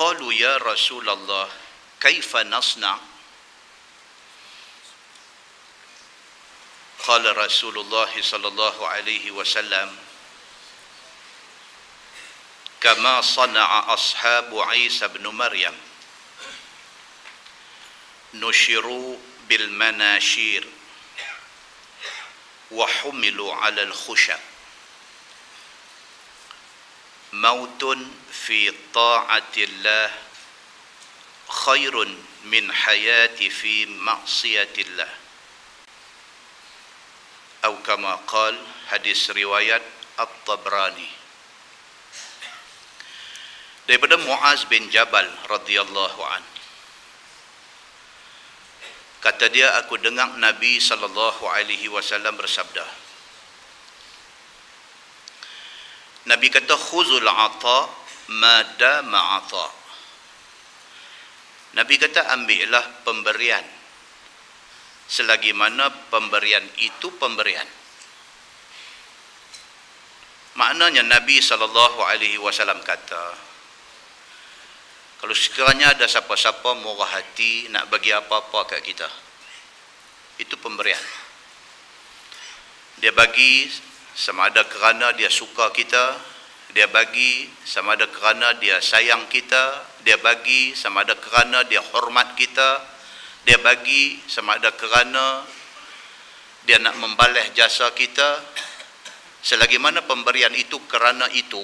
qalu ya Rasulullah kaifa nasna'? Qala Rasulullah sallallahu alaihi wasallam kama sana'a ashabu Isa bin Maryam nushiru bil manashir wa humilu 'ala al khushab mautun fi ta'atillah khairun min hayati fi ma'siyatillah atau kama qal, hadis riwayat At-Tabrani. Daripada Muaz bin Jabal radhiyallahu an, kata dia, aku dengar Nabi sallallahu alaihi wasallam bersabda, Nabi kata, khuzul ata ma dama ata. Nabi kata, ambillah pemberian selagi mana pemberian itu pemberian. Maknanya Nabi SAW kata, kalau sekiranya ada siapa-siapa murah hati nak bagi apa-apa kat kita, itu pemberian. Dia bagi sama ada kerana dia suka kita, dia bagi sama ada kerana dia sayang kita, dia bagi sama ada kerana dia hormat kita, dia bagi sama ada kerana dia nak membalas jasa kita. Selagi mana pemberian itu kerana itu,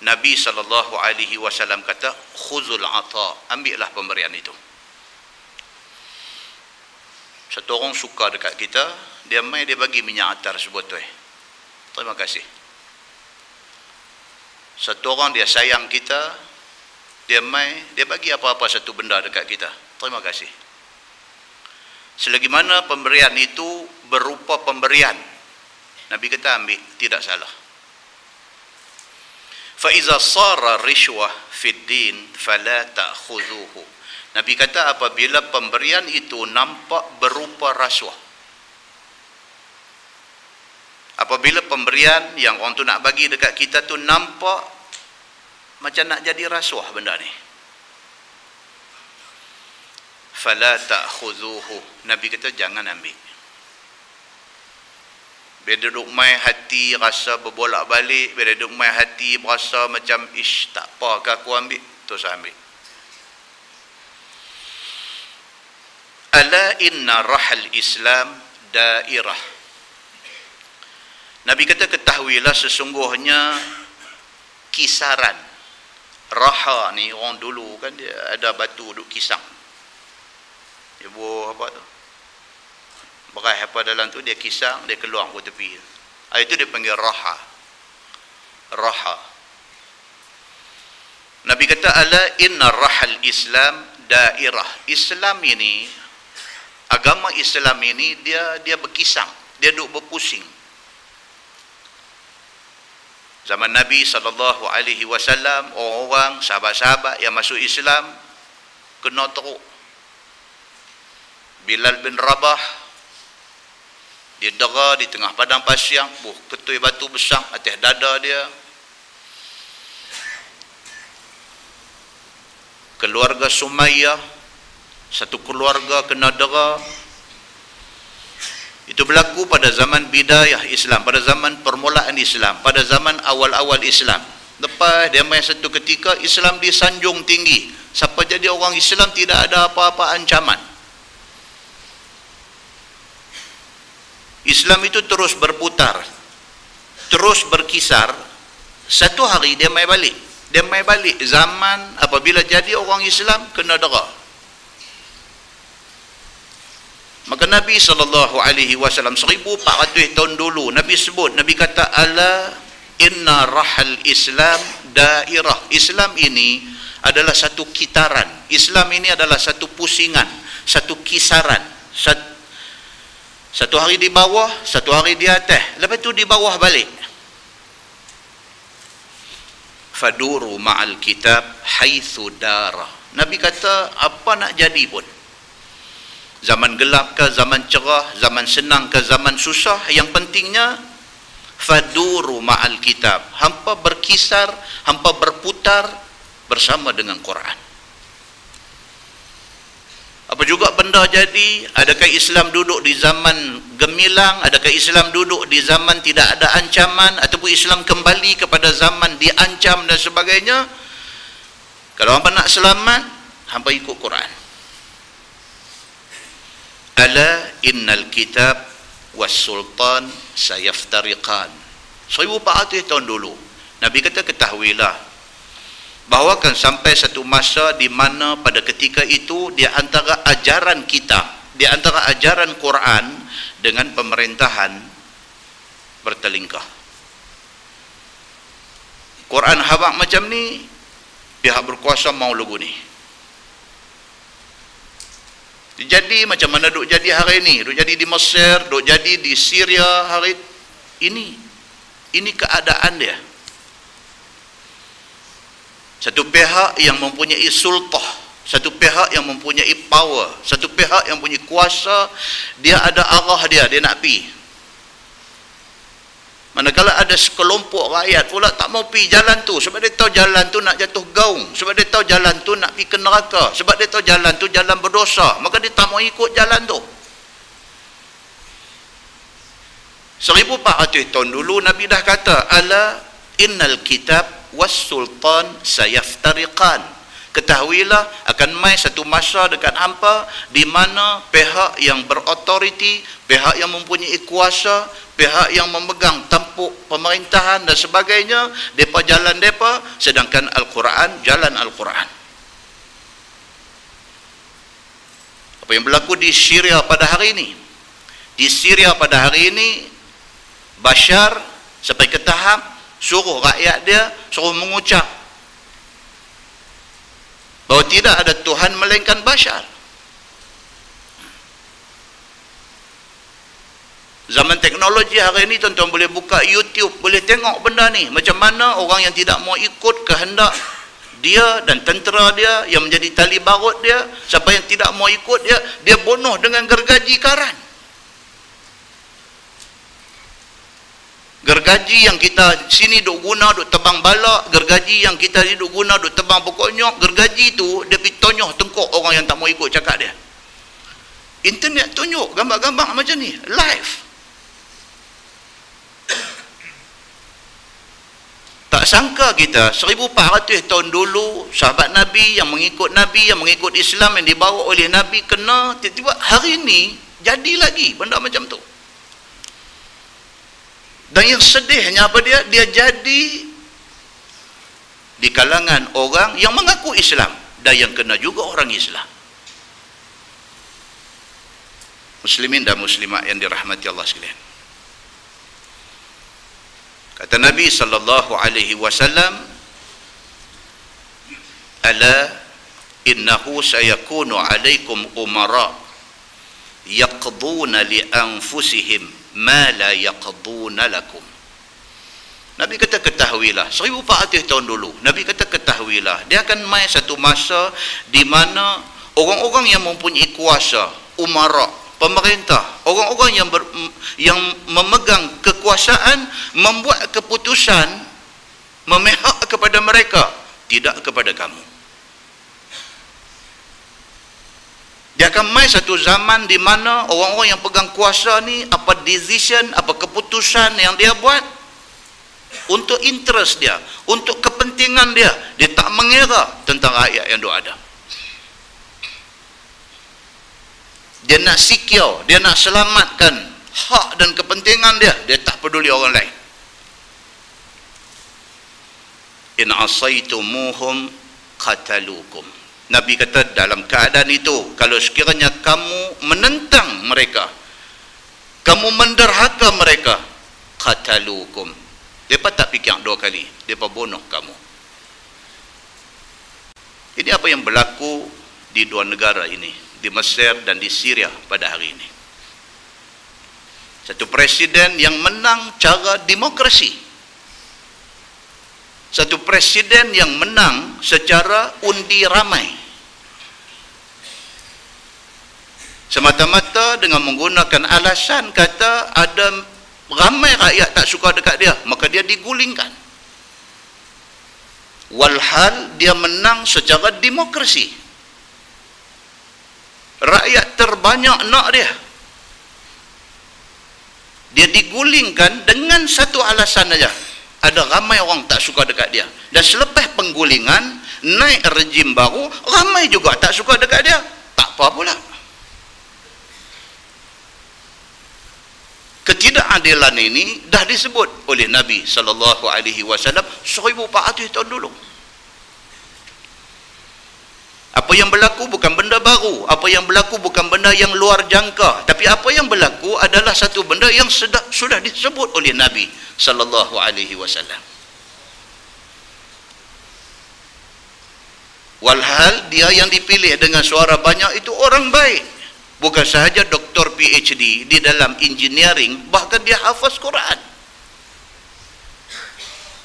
Nabi SAW kata, khuzul ata, ambillah pemberian itu. Satu orang suka dekat kita, dia mai dia bagi minyak atar sebotol. Terima kasih. Satu orang dia sayang kita, dia mai, dia bagi apa-apa satu benda dekat kita. Terima kasih. Selagi mana pemberian itu berupa pemberian, Nabi kata ambil, tidak salah. Fa iza sara rishwah fid din fala ta'khudhuhu. Nabi kata apabila pemberian itu nampak berupa rasuah, apabila pemberian yang orang tu nak bagi dekat kita tu nampak macam nak jadi rasuah benda ni, fala ta'khudhuhu. Nabi kata jangan ambil. Bila duduk mai hati rasa berbolak-balik, bila duduk mai hati berasa macam ish tak apa ke aku ambil, terus ambil. Ala inna rahal Islam dairah. Nabi kata ketahuilah sesungguhnya kisaran. Raha ni orang dulu kan dia ada batu duk kisang. Dia buah apa tu? Beras apa dalam tu dia kisang, dia keluar ke tepi. Itu dia panggil raha. Raha. Nabi kata ala inna rahal Islam dairah. Islam ini, agama Islam ini dia berkisang, dia duk berpusing. Zaman Nabi SAW, orang-orang, sahabat-sahabat yang masuk Islam kena teruk. Bilal bin Rabah, dia dera di tengah padang pasir, ketui batu besar atas dada dia. Keluarga Sumayyah, satu keluarga kena dera. Itu berlaku pada zaman bidayah Islam, pada zaman permulaan Islam, pada zaman awal-awal Islam. Lepas dia main satu ketika Islam disanjung tinggi. Siapa jadi orang Islam tidak ada apa-apa ancaman. Islam itu terus berputar, terus berkisar. Satu hari dia mai balik. Dia mai balik zaman apabila jadi orang Islam kena dera. Maka Nabi SAW 1400 tahun dulu Nabi sebut, Nabi kata ala inna rahal Islam dairah. Islam ini adalah satu kitaran. Islam ini adalah satu pusingan, satu kisaran. Satu hari di bawah, satu hari di atas, lepas tu di bawah balik. Faduru ma'al kitab haitsu dara. Nabi kata apa nak jadi pun, zaman gelap ke zaman cerah, zaman senang ke zaman susah, yang pentingnya faduru ma'al kitab. Hampa berkisar, hampa berputar bersama dengan Quran. Apa juga benda jadi? Adakah Islam duduk di zaman gemilang? Adakah Islam duduk di zaman tidak ada ancaman? Ataupun Islam kembali kepada zaman diancam dan sebagainya? Kalau hampa nak selamat, hampa ikut Quran. Ala innal kitab was sultan sayaftariqan. 1400 tahun dulu Nabi kata, ketahuilah bahawa akan sampai satu masa di mana pada ketika itu di antara ajaran kita, di antara ajaran Quran dengan pemerintahan bertelingkah. Quran habaq macam ni, pihak berkuasa mau lugu ni. Jadi macam mana duk jadi hari ni, duk jadi di Mesir, duk jadi di Syria hari ini. Ini keadaan dia. Satu pihak yang mempunyai sultah, satu pihak yang mempunyai power, satu pihak yang punya kuasa, dia ada arah dia nak pi. Manakala ada sekelompok rakyat pula tak mau pi jalan tu, sebab dia tahu jalan tu nak jatuh gaung, sebab dia tahu jalan tu nak pi ke neraka, sebab dia tahu jalan tu jalan berdosa, maka dia tak mau ikut jalan tu. 1400 tahun dulu Nabi dah kata, ala innal kitab was sultan sayaftariqan. Ketahuilah akan mai satu masa dekat hampa di mana pihak yang berautoriti, pihak yang mempunyai kuasa, pihak yang memegang tampuk pemerintahan dan sebagainya, depa jalan depa, sedangkan Al-Quran jalan Al-Quran. Apa yang berlaku di Syria pada hari ini? Di Syria pada hari ini, Bashar sampai ke tahap suruh rakyat dia suruh mengucap bahawa tidak ada Tuhan melainkan Bashar. Zaman teknologi hari ini, tuan-tuan boleh buka YouTube, boleh tengok benda ni, macam mana orang yang tidak mau ikut kehendak dia dan tentera dia yang menjadi tali barut dia, siapa yang tidak mau ikut dia, dia bunuh dengan gergaji karan. Gergaji yang kita sini duk guna duk tebang balak, gergaji yang kita ni duk guna duk tebang pokok nyok, gergaji tu dia pergi tonyoh tengkok orang yang tak mau ikut cakap dia. Internet tunjuk gambar-gambar macam ni live. Tak sangka kita 1400 tahun dulu sahabat Nabi yang mengikut Islam yang dibawa oleh Nabi kena, tiba-tiba hari ni jadi lagi benda macam tu. Dan yang sedihnya apa dia? Dia jadi di kalangan orang yang mengaku Islam dan yang kena juga orang Islam. Muslimin dan muslimat yang dirahmati Allah sekalian. Kata Nabi sallallahu alaihi wasallam, ala innahu sayakunu alaikum umara yaqduna li anfusihim ma la yaqduna lakum. Nabi kata ketahuilah, 1400 tahun dulu Nabi kata ketahuilah, dia akan mai satu masa di mana orang-orang yang mempunyai kuasa, umara, pemerintah, orang-orang yang memegang kekuasaan membuat keputusan memihak kepada mereka, tidak kepada kamu. Dia akan mai satu zaman di mana orang-orang yang pegang kuasa ni, apa decision, apa keputusan yang dia buat untuk interest dia, untuk kepentingan dia, dia tak mengira tentang rakyat yang ada. Dia nak secure, dia nak selamatkan hak dan kepentingan dia, dia tak peduli orang lain. In asaitumuhum qatalukum. Nabi kata dalam keadaan itu, kalau sekiranya kamu menentang mereka, kamu menderhaka mereka, qatalukum. Mereka tak fikir dua kali, mereka bunuh kamu. Ini apa yang berlaku di dua negara ini, di Mesir dan di Syria pada hari ini. Satu presiden yang menang cara demokrasi, satu presiden yang menang secara undi ramai, semata-mata dengan menggunakan alasan kata ada ramai rakyat tak suka dekat dia, maka dia digulingkan. Walhal dia menang secara demokrasi. Rakyat terbanyak nak dia. Dia digulingkan dengan satu alasan saja. Ada ramai orang tak suka dekat dia. Dan selepas penggulingan, naik rejim baru, ramai juga tak suka dekat dia. Tak apa pula. Ketidakadilan ini dah disebut oleh Nabi SAW 1400 tahun dulu. Apa yang berlaku bukan benda baru, apa yang berlaku bukan benda yang luar jangka, tapi apa yang berlaku adalah satu benda yang sudah disebut oleh Nabi SAW. Walhal dia yang dipilih dengan suara banyak itu orang baik. Bukan sahaja doktor PhD di dalam engineering, bahkan dia hafaz Quran.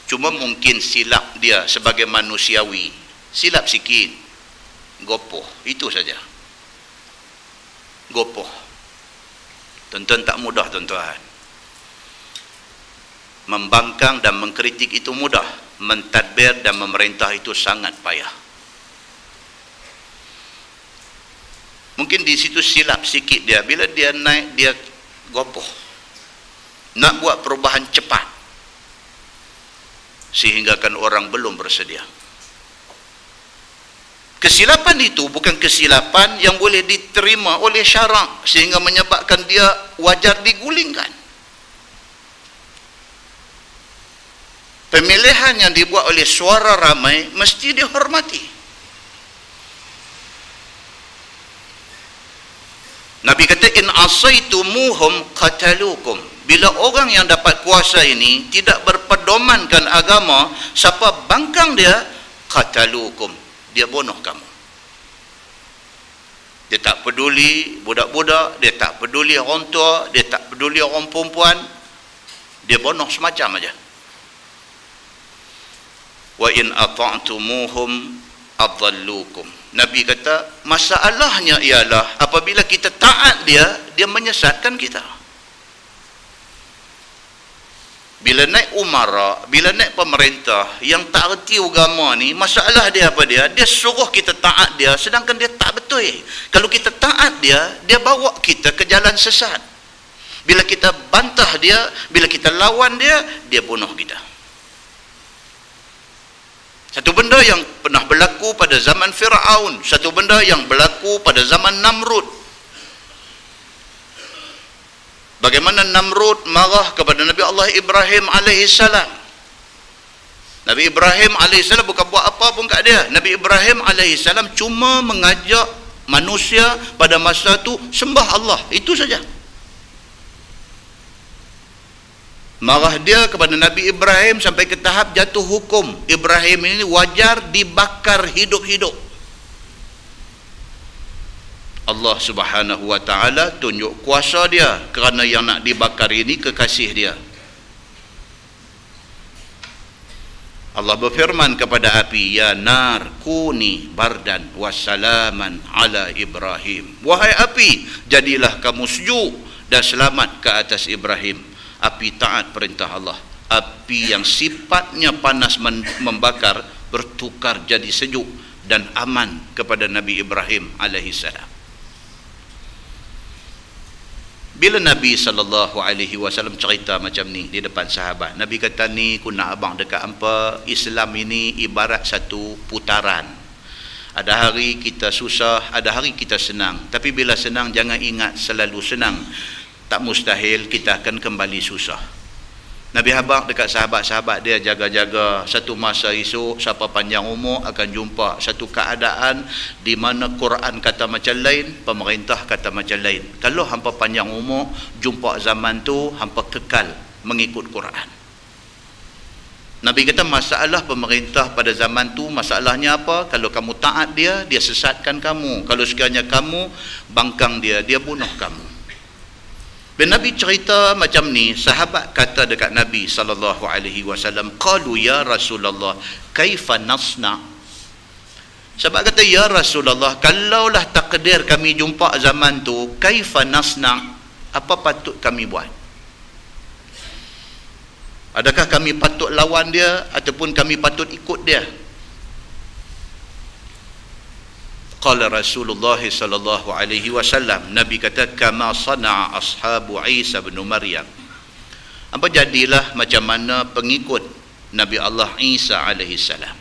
Cuma mungkin silap dia sebagai manusiawi, silap sikit, gopoh, itu saja. Gopoh. Tuan-tuan tak mudah, tuan-tuan. Membangkang dan mengkritik itu mudah, mentadbir dan memerintah itu sangat payah. Mungkin di situ silap sikit dia. Bila dia naik, dia gopoh. Nak buat perubahan cepat. Sehinggakan orang belum bersedia. Kesilapan itu bukan kesilapan yang boleh diterima oleh syarak sehingga menyebabkan dia wajar digulingkan. Pemilihan yang dibuat oleh suara ramai mesti dihormati. Nabi kata, in asaitumuhum qatalukum. Bila orang yang dapat kuasa ini tidak berpedomankan agama, siapa bangkang dia, qatalukum, dia bunuh kamu. Dia tak peduli budak-budak, dia tak peduli orang tua, dia tak peduli orang perempuan, dia bunuh semacam aja. Wa in ata'tumuhum adallukum. Nabi kata, masalahnya ialah apabila kita taat dia, dia menyesatkan kita. Bila naik umara, bila naik pemerintah yang tak erti agama ni, masalah dia apa dia? Dia suruh kita taat dia, sedangkan dia tak betul. Kalau kita taat dia, dia bawa kita ke jalan sesat. Bila kita bantah dia, bila kita lawan dia, dia bunuh kita. Satu benda yang pernah berlaku pada zaman Fir'aun, satu benda yang berlaku pada zaman Namrud. Bagaimana Namrud marah kepada Nabi Allah Ibrahim alaihissalam. Nabi Ibrahim alaihissalam bukan buat apa pun kat dia. Nabi Ibrahim alaihissalam cuma mengajak manusia pada masa itu sembah Allah, itu saja. Marah dia kepada Nabi Ibrahim sampai ke tahap jatuh hukum. Ibrahim ini wajar dibakar hidup-hidup. Allah Subhanahu wa ta'ala tunjuk kuasa dia kerana yang nak dibakar ini kekasih dia. Allah berfirman kepada api, ya nar kuni bardan wassalaman ala Ibrahim. Wahai api, jadilah kamu sejuk dan selamat ke atas Ibrahim. Api taat perintah Allah. Api yang sifatnya panas membakar bertukar jadi sejuk dan aman kepada Nabi Ibrahim alaihissalam. Bila Nabi SAW cerita macam ni di depan sahabat, Nabi kata, ni ku nak abang dekat hampa, Islam ini ibarat satu putaran. Ada hari kita susah, ada hari kita senang. Tapi bila senang, jangan ingat selalu senang. Tak mustahil kita akan kembali susah. Nabi habaq dekat sahabat-sahabat dia, jaga-jaga, satu masa esok siapa panjang umur akan jumpa satu keadaan di mana Quran kata macam lain, pemerintah kata macam lain. Kalau hampa panjang umur, jumpa zaman tu hampa kekal mengikut Quran. Nabi kata, masalah pemerintah pada zaman tu, masalahnya apa? Kalau kamu taat dia, dia sesatkan kamu. Kalau sekiranya kamu bangkang dia, dia bunuh kamu. Bila Nabi cerita macam ni, sahabat kata dekat Nabi SAW, qalu ya Rasulullah, kaifa nasna? Sahabat kata, ya Rasulullah, kalaulah takdir kami jumpa zaman tu, kaifa nasna? Apa patut kami buat? Adakah kami patut lawan dia ataupun kami patut ikut dia? Qala Rasulullah sallallahu alaihi wasallam, Nabi kata, kama sana'a ashabu Isa bin Maryam. Apa jadilah macam mana pengikut Nabi Allah Isa alaihi salam.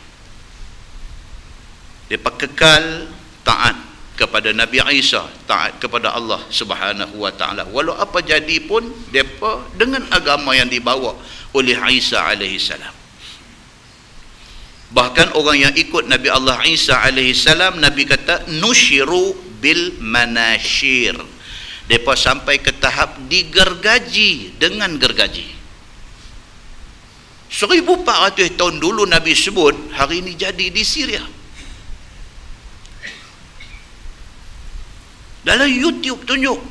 Depa kekal taat kepada Nabi Isa, taat kepada Allah Subhanahu wa taala. Walau apa jadi pun depa dengan agama yang dibawa oleh Isa alaihi salam. Bahkan orang yang ikut Nabi Allah Isa alaihi salam, Nabi kata nushiru bil manashir. Depa sampai ke tahap digergaji dengan gergaji. 1400 tahun dulu Nabi sebut, hari ini jadi di Syria. Dalam YouTube tunjuk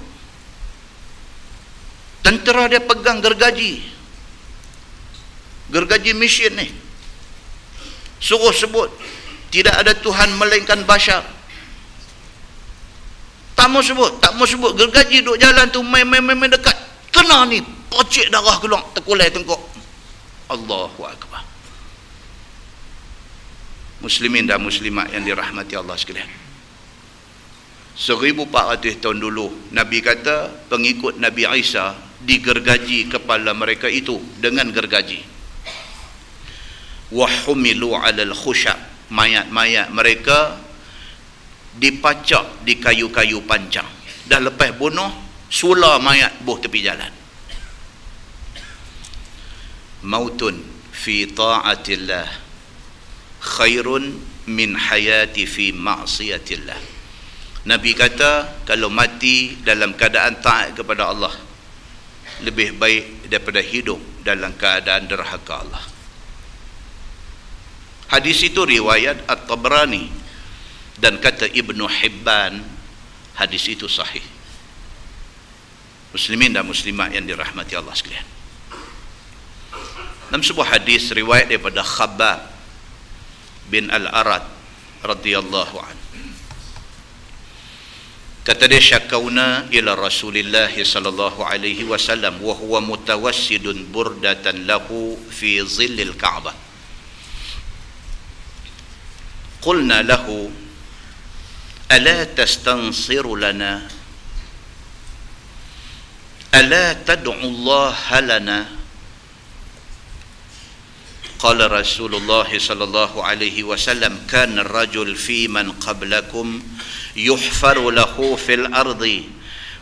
tentera dia pegang gergaji mesin ni, suruh sebut tidak ada Tuhan melainkan bashar. Tak mau sebut gergaji duk jalan tu main dekat, kena ni pocik darah keluar terkulai tengkok. Allahu akbar. Muslimin dan muslimat yang dirahmati Allah sekalian, 1400 tahun dulu Nabi kata pengikut Nabi Isa digergaji kepala mereka itu dengan gergaji. Wa humilu 'alal khusyab, mayat-mayat mereka dipacak di kayu-kayu pancang. Dah lepas bunuh, sula mayat buh tepi jalan. Mautun fi ta'atillah khairun min hayati fi ma'siyatillah. Nabi kata kalau mati dalam keadaan taat kepada Allah lebih baik daripada hidup dalam keadaan derhaka Allah. Hadis itu riwayat At-Tabrani, dan kata Ibnu Hibban hadis itu sahih. Muslimin dan muslimat yang dirahmati Allah sekalian, dalam sebuah hadis riwayat daripada Khabbab bin Al-Arad radhiyallahu anhu, kata dia, syakauna ila Rasulillah sallallahu alaihi wasallam wa huwa mutawassidun burdatan lahu fi zillil Ka'bah. Qulna lahu ala tastansiru lana, ala tad'u Allah lana. Qala Rasulullah sallallahu alaihi wasallam, kana ar-rajul fi man qablakum yuhfaru lahu fil ardi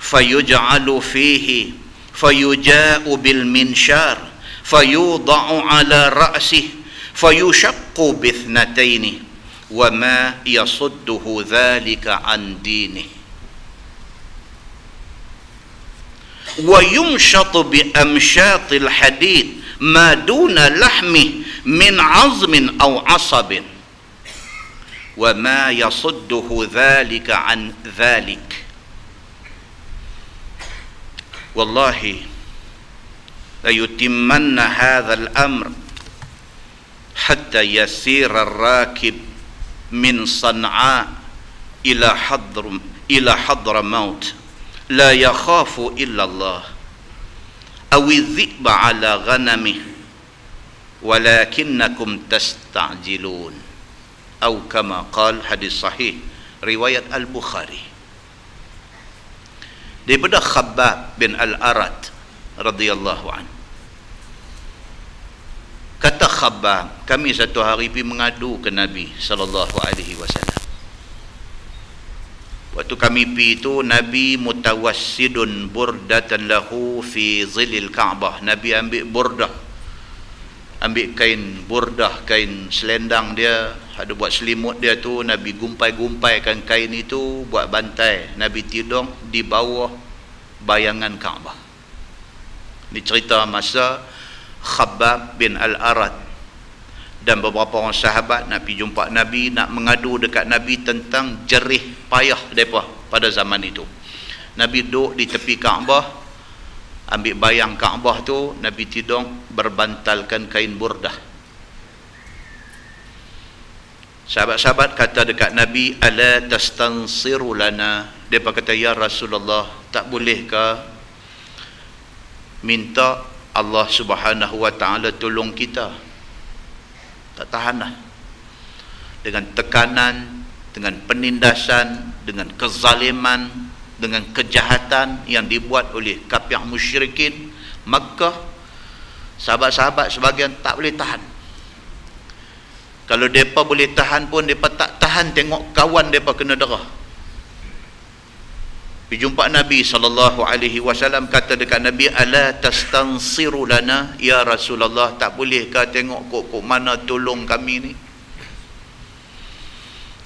fayuj'alu fihi fayuja'u bil minshar fayudha'u ala ra'sihi fayushaqqu bithnataini wa ma yasudduhu dhalika an dinihi wa yumshatu bi amshatil hadid ma duna lahmi min azmin aw asabin wa ma yasudduhu dhalika an dhalik. Wallahi la yutimmanna hadha al-amr hatta yasira ar-rakib min San'a ila Hadramaut la yakhafu illa Allah aw adh-dhi'ba ala ghanamihi walakinnakum tasta'jilun, atau kama qal, hadis sahih riwayat Al-Bukhari. Daripada Khabbab bin Al-Arad radhiyallahu anhu, kata Khabbab, kami satu hari pergi mengadu ke Nabi sallallahu alaihi wasallam. Waktu kami pergi itu, Nabi mutawassidun burdatan lahu fi zilil Ka'bah. Nabi ambil burdah, ambil kain burdah, kain selendang dia, ada buat selimut dia tu, Nabi gumpai-gumpaikan kain itu buat bantai. Nabi tidur di bawah bayangan Kaabah. Ini cerita masa Khabbab bin Al-Arad dan beberapa orang sahabat nak pergi jumpa Nabi, nak mengadu dekat Nabi tentang jerih payah mereka pada zaman itu. Nabi duduk di tepi Kaabah, ambil bayang Kaabah tu, Nabi tidur berbantalkan kain burdah. Sahabat-sahabat kata dekat Nabi, ala tastansiru lana. Dia kata, ya Rasulullah, tak bolehkah minta Allah Subhanahu wa ta'ala tolong kita? Tak tahan lah dengan tekanan, dengan penindasan, dengan kezaliman, dengan kejahatan yang dibuat oleh kafir musyrikin Makkah, sahabat-sahabat sebagian tak boleh tahan. Kalau mereka boleh tahan pun, mereka tak tahan tengok kawan mereka kena darah. Pergi jumpa Nabi SAW, kata dekat Nabi, ala tastansiru lana ya Rasulullah, tak boleh kau tengok kok mana tolong kami ni?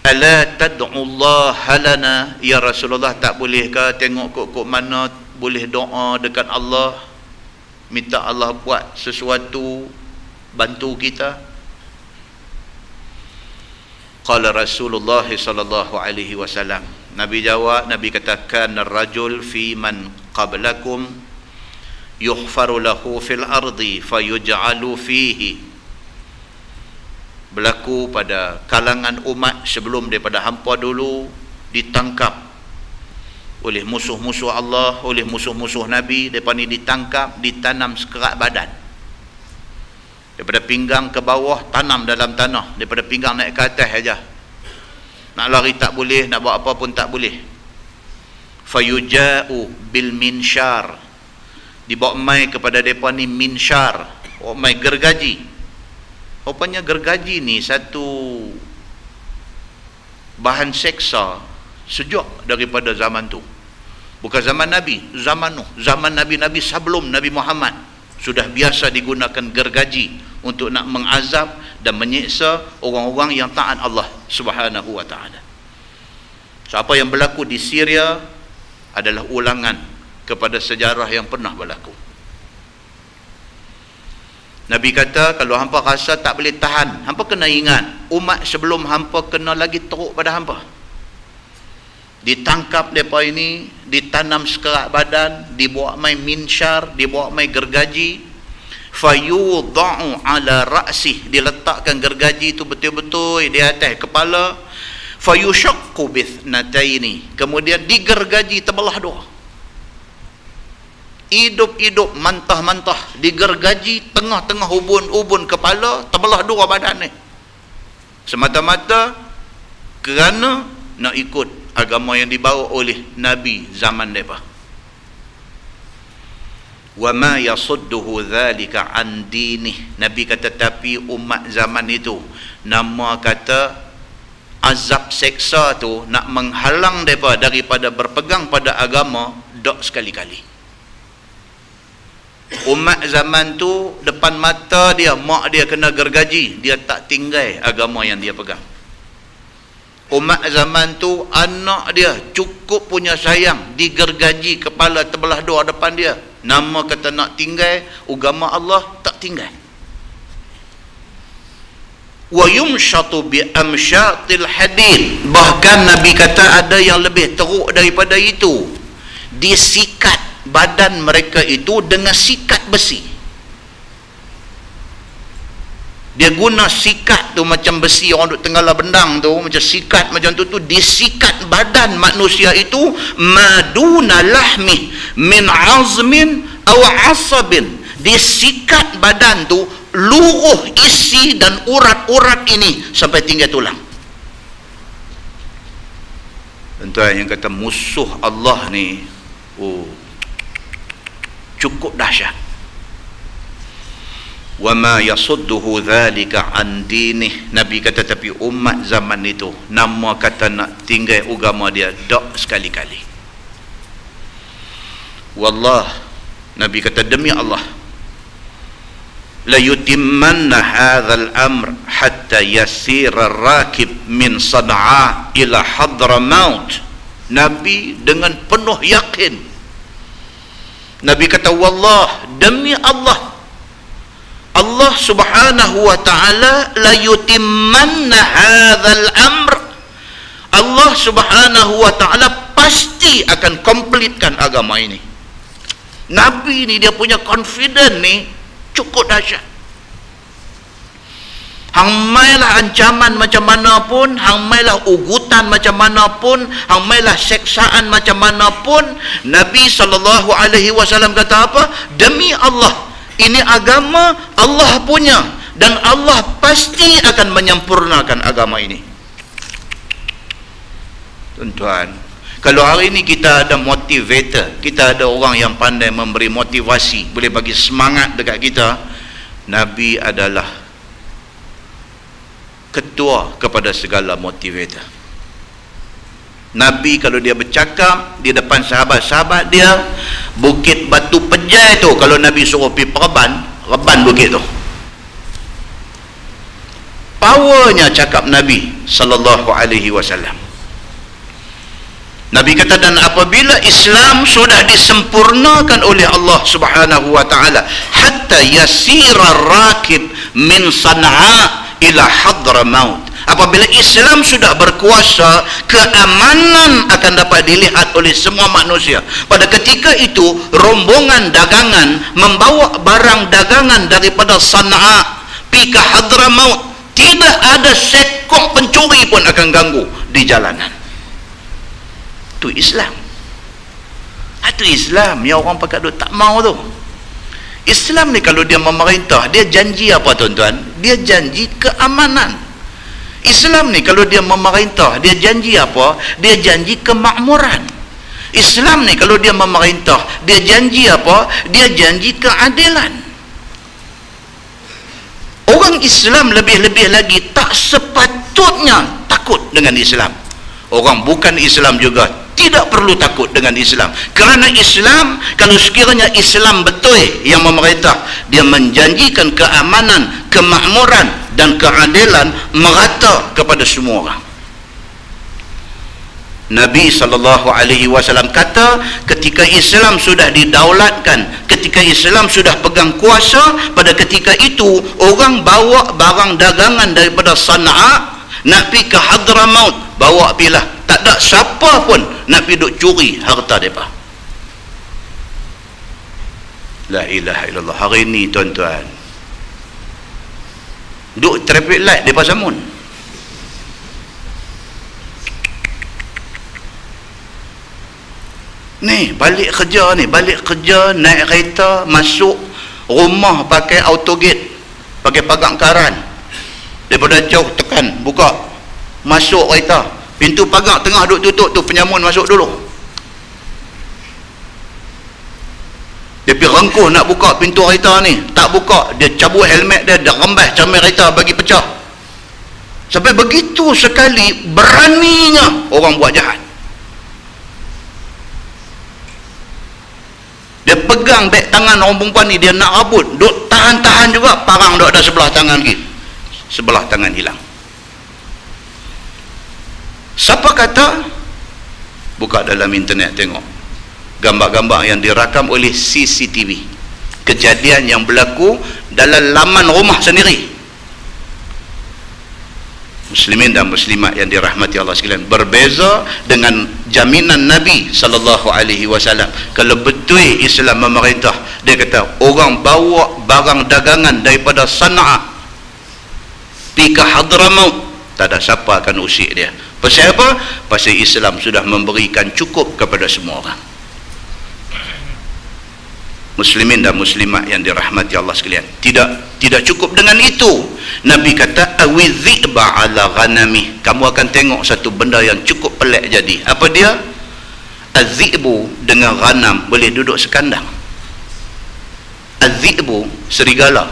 Ala tad'ullah lana ya Rasulullah, tak boleh kau tengok kok mana boleh doa dekat Allah, minta Allah buat sesuatu bantu kita? Qala Rasulullah sallallahu alaihi wasallam, Nabi jawab, Nabi katakan, rajul fi man qablakum yughfaru lahu fil ardi fayuj'alu fihi. Berlaku pada kalangan umat sebelum daripada hampa dulu, ditangkap oleh musuh-musuh Allah, oleh musuh-musuh Nabi. Mereka ni ditangkap, ditanam sekerat badan, daripada pinggang ke bawah tanam dalam tanah, daripada pinggang naik ke atas saja. Nak lari tak boleh, nak buat apa pun tak boleh. Fayuja'u bil minsyar, dibawa mai kepada mereka ni minsyar, mai gergaji. Rupanya gergaji ni satu bahan seksa sejak daripada zaman tu. Bukan zaman Nabi, zaman Nuh, zaman Nabi-Nabi sebelum Nabi Muhammad sudah biasa digunakan gergaji untuk nak mengazab dan menyiksa orang-orang yang taat Allah Subhanahu wa ta'ala. So, apa yang berlaku di Syria adalah ulangan kepada sejarah yang pernah berlaku. Nabi kata, kalau hampa rasa tak boleh tahan, hampa kena ingat umat sebelum hampa kena lagi teruk pada hampa. Ditangkap mereka ini, ditanam sekerat badan, dibawa mai minsyar, dibawa mai gergaji, fayudha'u ala ra'sih, diletakkan gergaji itu betul-betul di atas kepala, fayushaqqu bithnataini, kemudian digergaji terbelah dua. Hidup-hidup mantah-mantah digergaji tengah-tengah ubun-ubun kepala, terbelah dua badan ni, semata-mata kerana nak ikut agama yang dibawa oleh Nabi zaman mereka. Wa ma yasudduhu dzalika an dinih, Nabi kata, tapi umat zaman itu, nama kata azab seksa tu nak menghalang mereka daripada berpegang pada agama, dok sekali-kali. Umat zaman tu depan mata dia, mak dia kena gergaji, dia tak tinggal agama yang dia pegang. Umat zaman tu anak dia cukup punya sayang, digergaji kepala terbelah dua depan dia, nama kata nak tinggal agama Allah, tak tinggal. Wa yumshatu bi amsyatil hadid, bahkan Nabi kata ada yang lebih teruk daripada itu, disikat badan mereka itu dengan sikat besi. Dia guna sikat tu macam besi orang duk tenggala bendang tu, macam sikat macam tu disikat badan manusia itu, maduna lahmi min azmin aw asabin, disikat badan tu luruh isi dan urat-urat ini sampai tinggal tulang. Tuan yang kata musuh Allah ni, cukup dahsyat. Wa ma yasudduhu dzalika an dinih, Nabi kata, tapi umat zaman itu, nama kata nak tinggal agama dia, dak sekali-kali. Wallah, Nabi kata, demi Allah, la yutimmanna hadzal amr hatta yasira ar-rakib min San'a ila Hadramaut. Nabi dengan penuh yakin, Nabi kata, wallah, demi Allah, Allah Subhanahu wa ta'ala la yutimmanna hadzal amr, Allah Subhanahu wa ta'ala pasti akan komplitkan agama ini. Nabi ni dia punya confident ni cukup dahsyat. Hang mailah ancaman macam mana pun, hang mailah ugutan macam mana pun, hang mailah seksaan macam mana pun, Nabi SAW kata apa? Demi Allah, ini agama Allah punya, dan Allah pasti akan menyempurnakan agama ini. Tuan-tuan, kalau hari ini kita ada motivator, kita ada orang yang pandai memberi motivasi, boleh bagi semangat dekat kita, Nabi adalah ketua kepada segala motivator. Nabi kalau dia bercakap di depan sahabat-sahabat dia, bukit batu pejai tu, kalau Nabi suruh pergi reban bukit tu. Powernya cakap Nabi sallallahu alaihi wasallam. Nabi kata, dan apabila Islam sudah disempurnakan oleh Allah Subhanahu wa taala, hatta yasira rakib min Sana'a ila Hadramaut. Apabila Islam sudah berkuasa, keamanan akan dapat dilihat oleh semua manusia. Pada ketika itu, rombongan dagangan membawa barang dagangan daripada Sana'a pergi ke Hadramaut. Tidak ada sekok pencuri pun akan ganggu di jalanan. Itu Islam. Itu Islam yang orang pakai duk tak mau tu. Islam ni kalau dia memerintah, dia janji apa tuan-tuan? Dia janji keamanan. Islam ni kalau dia memerintah, dia janji apa? Dia janji kemakmuran. Islam ni kalau dia memerintah, dia janji apa? Dia janji keadilan. Orang Islam lebih-lebih lagi tak sepatutnya takut dengan Islam. Orang bukan Islam juga tidak perlu takut dengan Islam, kerana Islam, kalau sekiranya Islam betul yang memerintah, dia menjanjikan keamanan, kemakmuran dan keadilan merata kepada semua orang. Nabi SAW kata, ketika Islam sudah didaulatkan, ketika Islam sudah pegang kuasa, pada ketika itu orang bawa barang dagangan daripada Sana'a nak pergi ke Hadramaut, bawa pilah. Tak ada siapa pun nak pergi duk curi harta mereka. La ilaha illallah. Hari ini tuan-tuan, duk traffic light di Pasar Mun. Ni balik kerja naik kereta, masuk rumah pakai autogate, pakai pagang karan, daripada jauh tekan buka, masuk kereta, pintu pagar tengah duk tutup tu, penyamun masuk dulu. Dia pergi rengkuh nak buka pintu kereta ni, tak buka, dia cabut helmet dia rembas cermin kereta bagi pecah. Sampai begitu sekali beraninya orang buat jahat. Dia pegang beg tangan orang perempuan ni, dia nak rabut, duk tahan-tahan juga, parang duk ada sebelah tangan lagi, sebelah tangan hilang. Siapa kata? Buka dalam internet tengok gambar-gambar yang dirakam oleh CCTV, kejadian yang berlaku dalam laman rumah sendiri. Muslimin dan muslimat yang dirahmati Allah sekalian, berbeza dengan jaminan Nabi SAW. Kalau betul Islam memerintah, dia kata orang bawa barang dagangan daripada Sana'a pergi ke Hadramaut, tak ada siapa akan usik dia. Pasal apa? Pasal Islam sudah memberikan cukup kepada semua orang. Muslimin dan muslimat yang dirahmati Allah sekalian, tidak cukup dengan itu. Nabi kata, awidhi'ba ala ghanami. Kamu akan tengok satu benda yang cukup pelik jadi. Apa dia? Az-zi'bu dengan ghanam boleh duduk sekandang. Az-zi'bu serigala,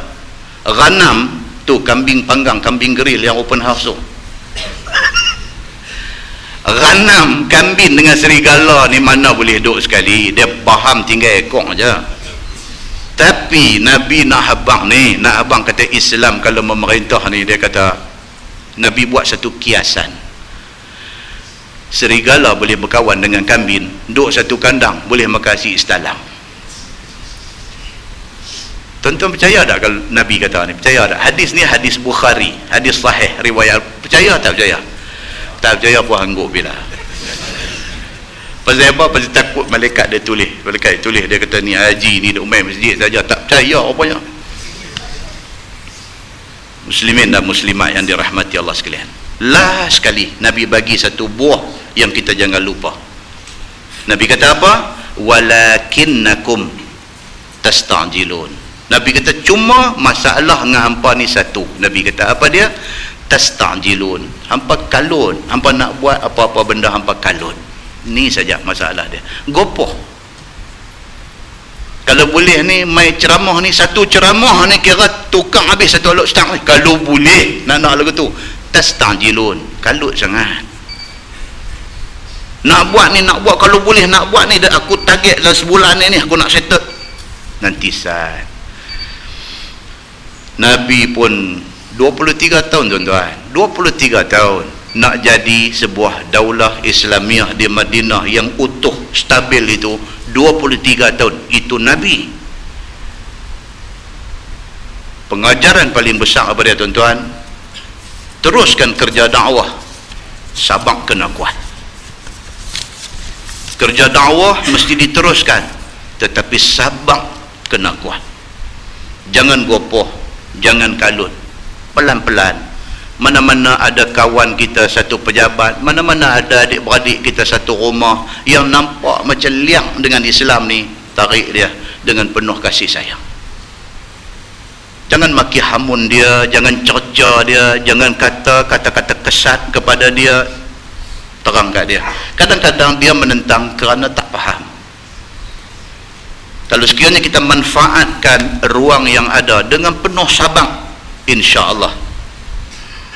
ghanam tu kambing panggang, kambing geril yang open house tu. Ghanam, kambing dengan serigala ni mana boleh duduk sekali? Dia faham tinggal ekor aja. Tapi Nabi nak abang kata Islam kalau memerintah ni, dia kata Nabi buat satu kiasan. Serigala boleh berkawan dengan kambing, duduk satu kandang, boleh makasi istalam. Tuan-tuan percaya tak kalau Nabi kata ni? Percaya tak? Hadis ni hadis Bukhari, hadis sahih riwayat. Percaya tak percaya? Tak percaya pun hangguk bila. Pasal apa? Pasal takut malaikat dia tulis. Malaikat dia tulis, dia kata ni haji ni dia main masjid saja, tak percaya rupanya. Muslimin dan muslimat yang dirahmati Allah sekalian, last sekali Nabi bagi satu buah yang kita jangan lupa. Nabi kata apa? Walakinnakum tastajilun. Nabi kata cuma masalah dengan hampa ni satu. Nabi kata apa dia? Tasta'jilun, hampa kalut, hampa nak buat apa-apa benda hampa kalut. Ni saja masalah dia. Gopoh. Kalau boleh ni mai ceramah ni, satu ceramah ni kira tukang habis satu aluk stang. Kalau boleh nak lagu tu, tasta'jilun, kalut sangat. Nak buat kalau boleh nak buat ni, aku target dalam sebulan ni aku nak settle. Nanti saat Nabi pun 23 tahun tuan-tuan, 23 tahun nak jadi sebuah daulah Islamiah di Madinah yang utuh, stabil itu 23 tahun. Itu Nabi. Pengajaran paling besar apa dia tuan-tuan? Teruskan kerja dakwah, sabar kena kuat. Kerja dakwah mesti diteruskan, tetapi sabar kena kuat. Jangan gopoh, jangan kalut. Pelan-pelan. Mana-mana ada kawan kita satu pejabat, mana-mana ada adik-beradik kita satu rumah yang nampak macam liang dengan Islam ni, tarik dia dengan penuh kasih sayang. Jangan maki hamun dia, jangan cerca dia, jangan kata-kata kesat kepada dia. Terang kat dia. Kadang-kadang dia menentang kerana tak faham. Kalau sekiranya kita manfaatkan ruang yang ada dengan penuh sabar, insya-Allah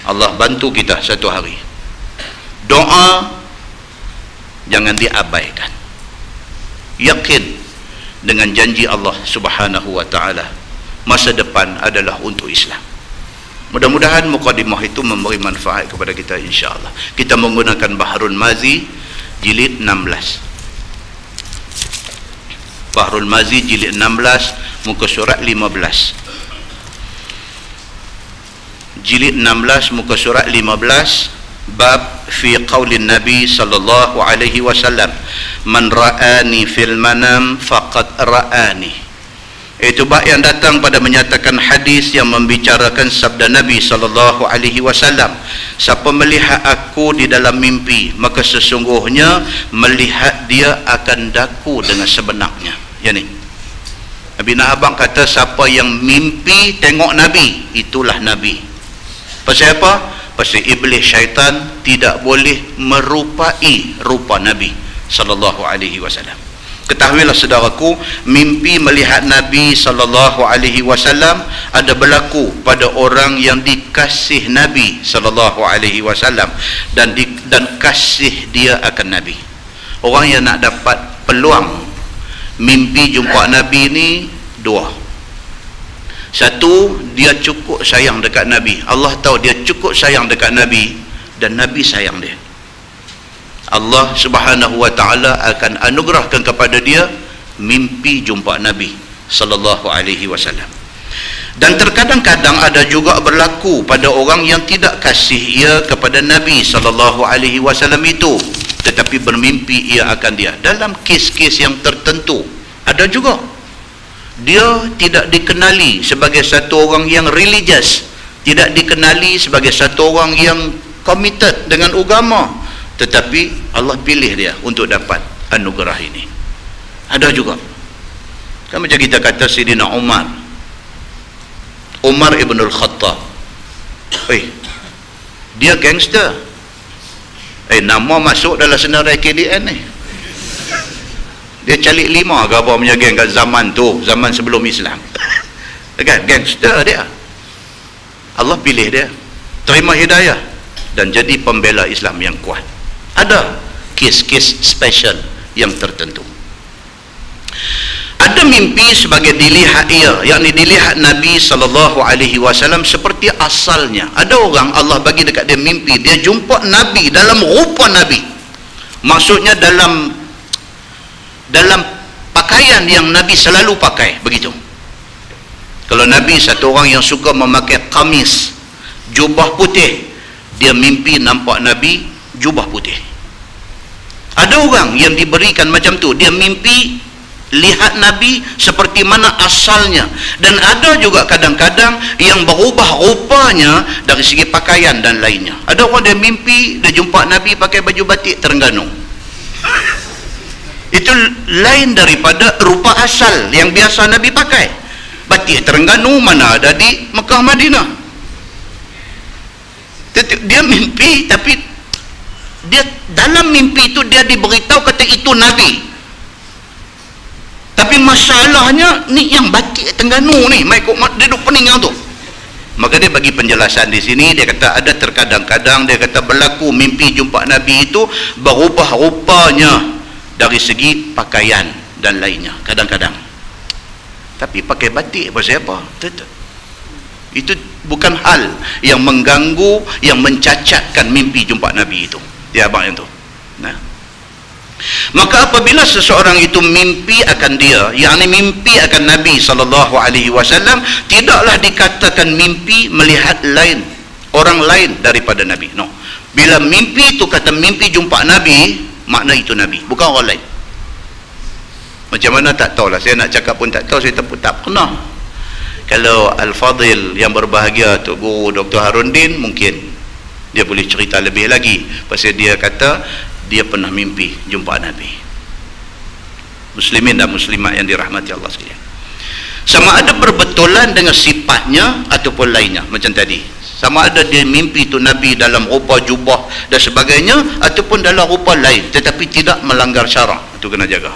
Allah bantu kita satu hari. Doa jangan diabaikan. Yakin dengan janji Allah Subhanahu wa taala, masa depan adalah untuk Islam. Mudah-mudahan mukadimah itu memberi manfaat kepada kita insya-Allah. Kita menggunakan Bahrul Mazi jilid 16. Bahrul Mazi jilid 16 muka surat 15. Jilid 16 muka surat 15, bab fi qaulin Nabi sallallahu alaihi wasallam, man ra'ani fil manam faqad ra'ani. Itu bab yang datang pada menyatakan hadis yang membicarakan sabda Nabi sallallahu alaihi wasallam, siapa melihat aku di dalam mimpi, maka sesungguhnya melihat dia akan daku dengan sebenarnya. Ya ni, Nabi Nahabang kata siapa yang mimpi tengok Nabi, itulah Nabi. Pasal apa? Pasal iblis syaitan tidak boleh merupai rupa Nabi sallallahu alaihi wasallam. Ketahuilah saudaraku, mimpi melihat Nabi sallallahu alaihi wasallam ada berlaku pada orang yang dikasih Nabi sallallahu alaihi wasallam dan kasih dia akan Nabi. Orang yang nak dapat peluang mimpi jumpa Nabi ni dua. Satu, dia cukup sayang dekat Nabi. Allah tahu dia cukup sayang dekat Nabi dan Nabi sayang dia. Allah Subhanahu wa taala akan anugerahkan kepada dia mimpi jumpa Nabi sallallahu alaihi wasallam. Dan terkadang-kadang ada juga berlaku pada orang yang tidak kasih ia kepada Nabi sallallahu alaihi wasallam itu, tetapi bermimpi ia akan dia. Dalam kes-kes yang tertentu ada juga dia tidak dikenali sebagai satu orang yang religious, tidak dikenali sebagai satu orang yang committed dengan agama, tetapi Allah pilih dia untuk dapat anugerah ini. Ada juga. Kan macam kita kata Sayyidina Umar ibn al-Khattab, dia gangster. Nama masuk dalam senarai KDN ni. Dia calik 5 ke apa punya geng kat zaman tu, zaman sebelum Islam. Kan, gangster dia. Allah pilih dia, terima hidayah dan jadi pembela Islam yang kuat. Ada kes-kes special yang tertentu. Ada mimpi sebagai dilihat ia, yakni dilihat Nabi sallallahu alaihi wasallam seperti asalnya. Ada orang Allah bagi dekat dia mimpi, dia jumpa Nabi dalam rupa Nabi. Maksudnya dalam pakaian yang Nabi selalu pakai, begitu. Kalau Nabi satu orang yang suka memakai kamis, jubah putih, dia mimpi nampak Nabi jubah putih. Ada orang yang diberikan macam tu, dia mimpi lihat Nabi seperti mana asalnya. Dan ada juga kadang-kadang yang berubah rupanya dari segi pakaian dan lainnya. Ada orang dia mimpi dia jumpa Nabi pakai baju batik Terengganu. Itu lain daripada rupa asal yang biasa Nabi pakai. Batik Terengganu mana ada di Mekah Madinah. dia mimpi, tapi dia dalam mimpi itu dia diberitahu kata itu Nabi. Tapi masalahnya ni yang batik Terengganu ni, mai kok dia duk pening yang tu. Maka dia bagi penjelasan di sini. Dia kata ada terkadang-kadang dia kata berlaku mimpi jumpa Nabi itu berubah rupanya dari segi pakaian dan lainnya kadang-kadang. Tapi pakai batik pasal apa? Itu bukan hal yang mengganggu, yang mencacatkan mimpi jumpa Nabi itu. Dia abang yang tu. Nah. Maka apabila seseorang itu mimpi akan dia, yakni mimpi akan Nabi SAW, tidaklah dikatakan mimpi melihat lain, orang lain daripada Nabi. No. Bila mimpi itu kata mimpi jumpa Nabi, makna itu Nabi, bukan orang lain. Macam mana tak tahulah, saya nak cakap pun tak tahu, saya tak pernah. Kalau Al-Fadhil yang berbahagia tu Guru Dr. Harundin, mungkin dia boleh cerita lebih lagi pasal dia kata dia pernah mimpi jumpa Nabi. Muslimin dan muslimat yang dirahmati Allah sekalian, sama ada berbetulan dengan sifatnya ataupun lainnya. Macam tadi, sama ada dia mimpi itu Nabi dalam rupa jubah dan sebagainya ataupun dalam rupa lain tetapi tidak melanggar syarak. Itu kena jaga.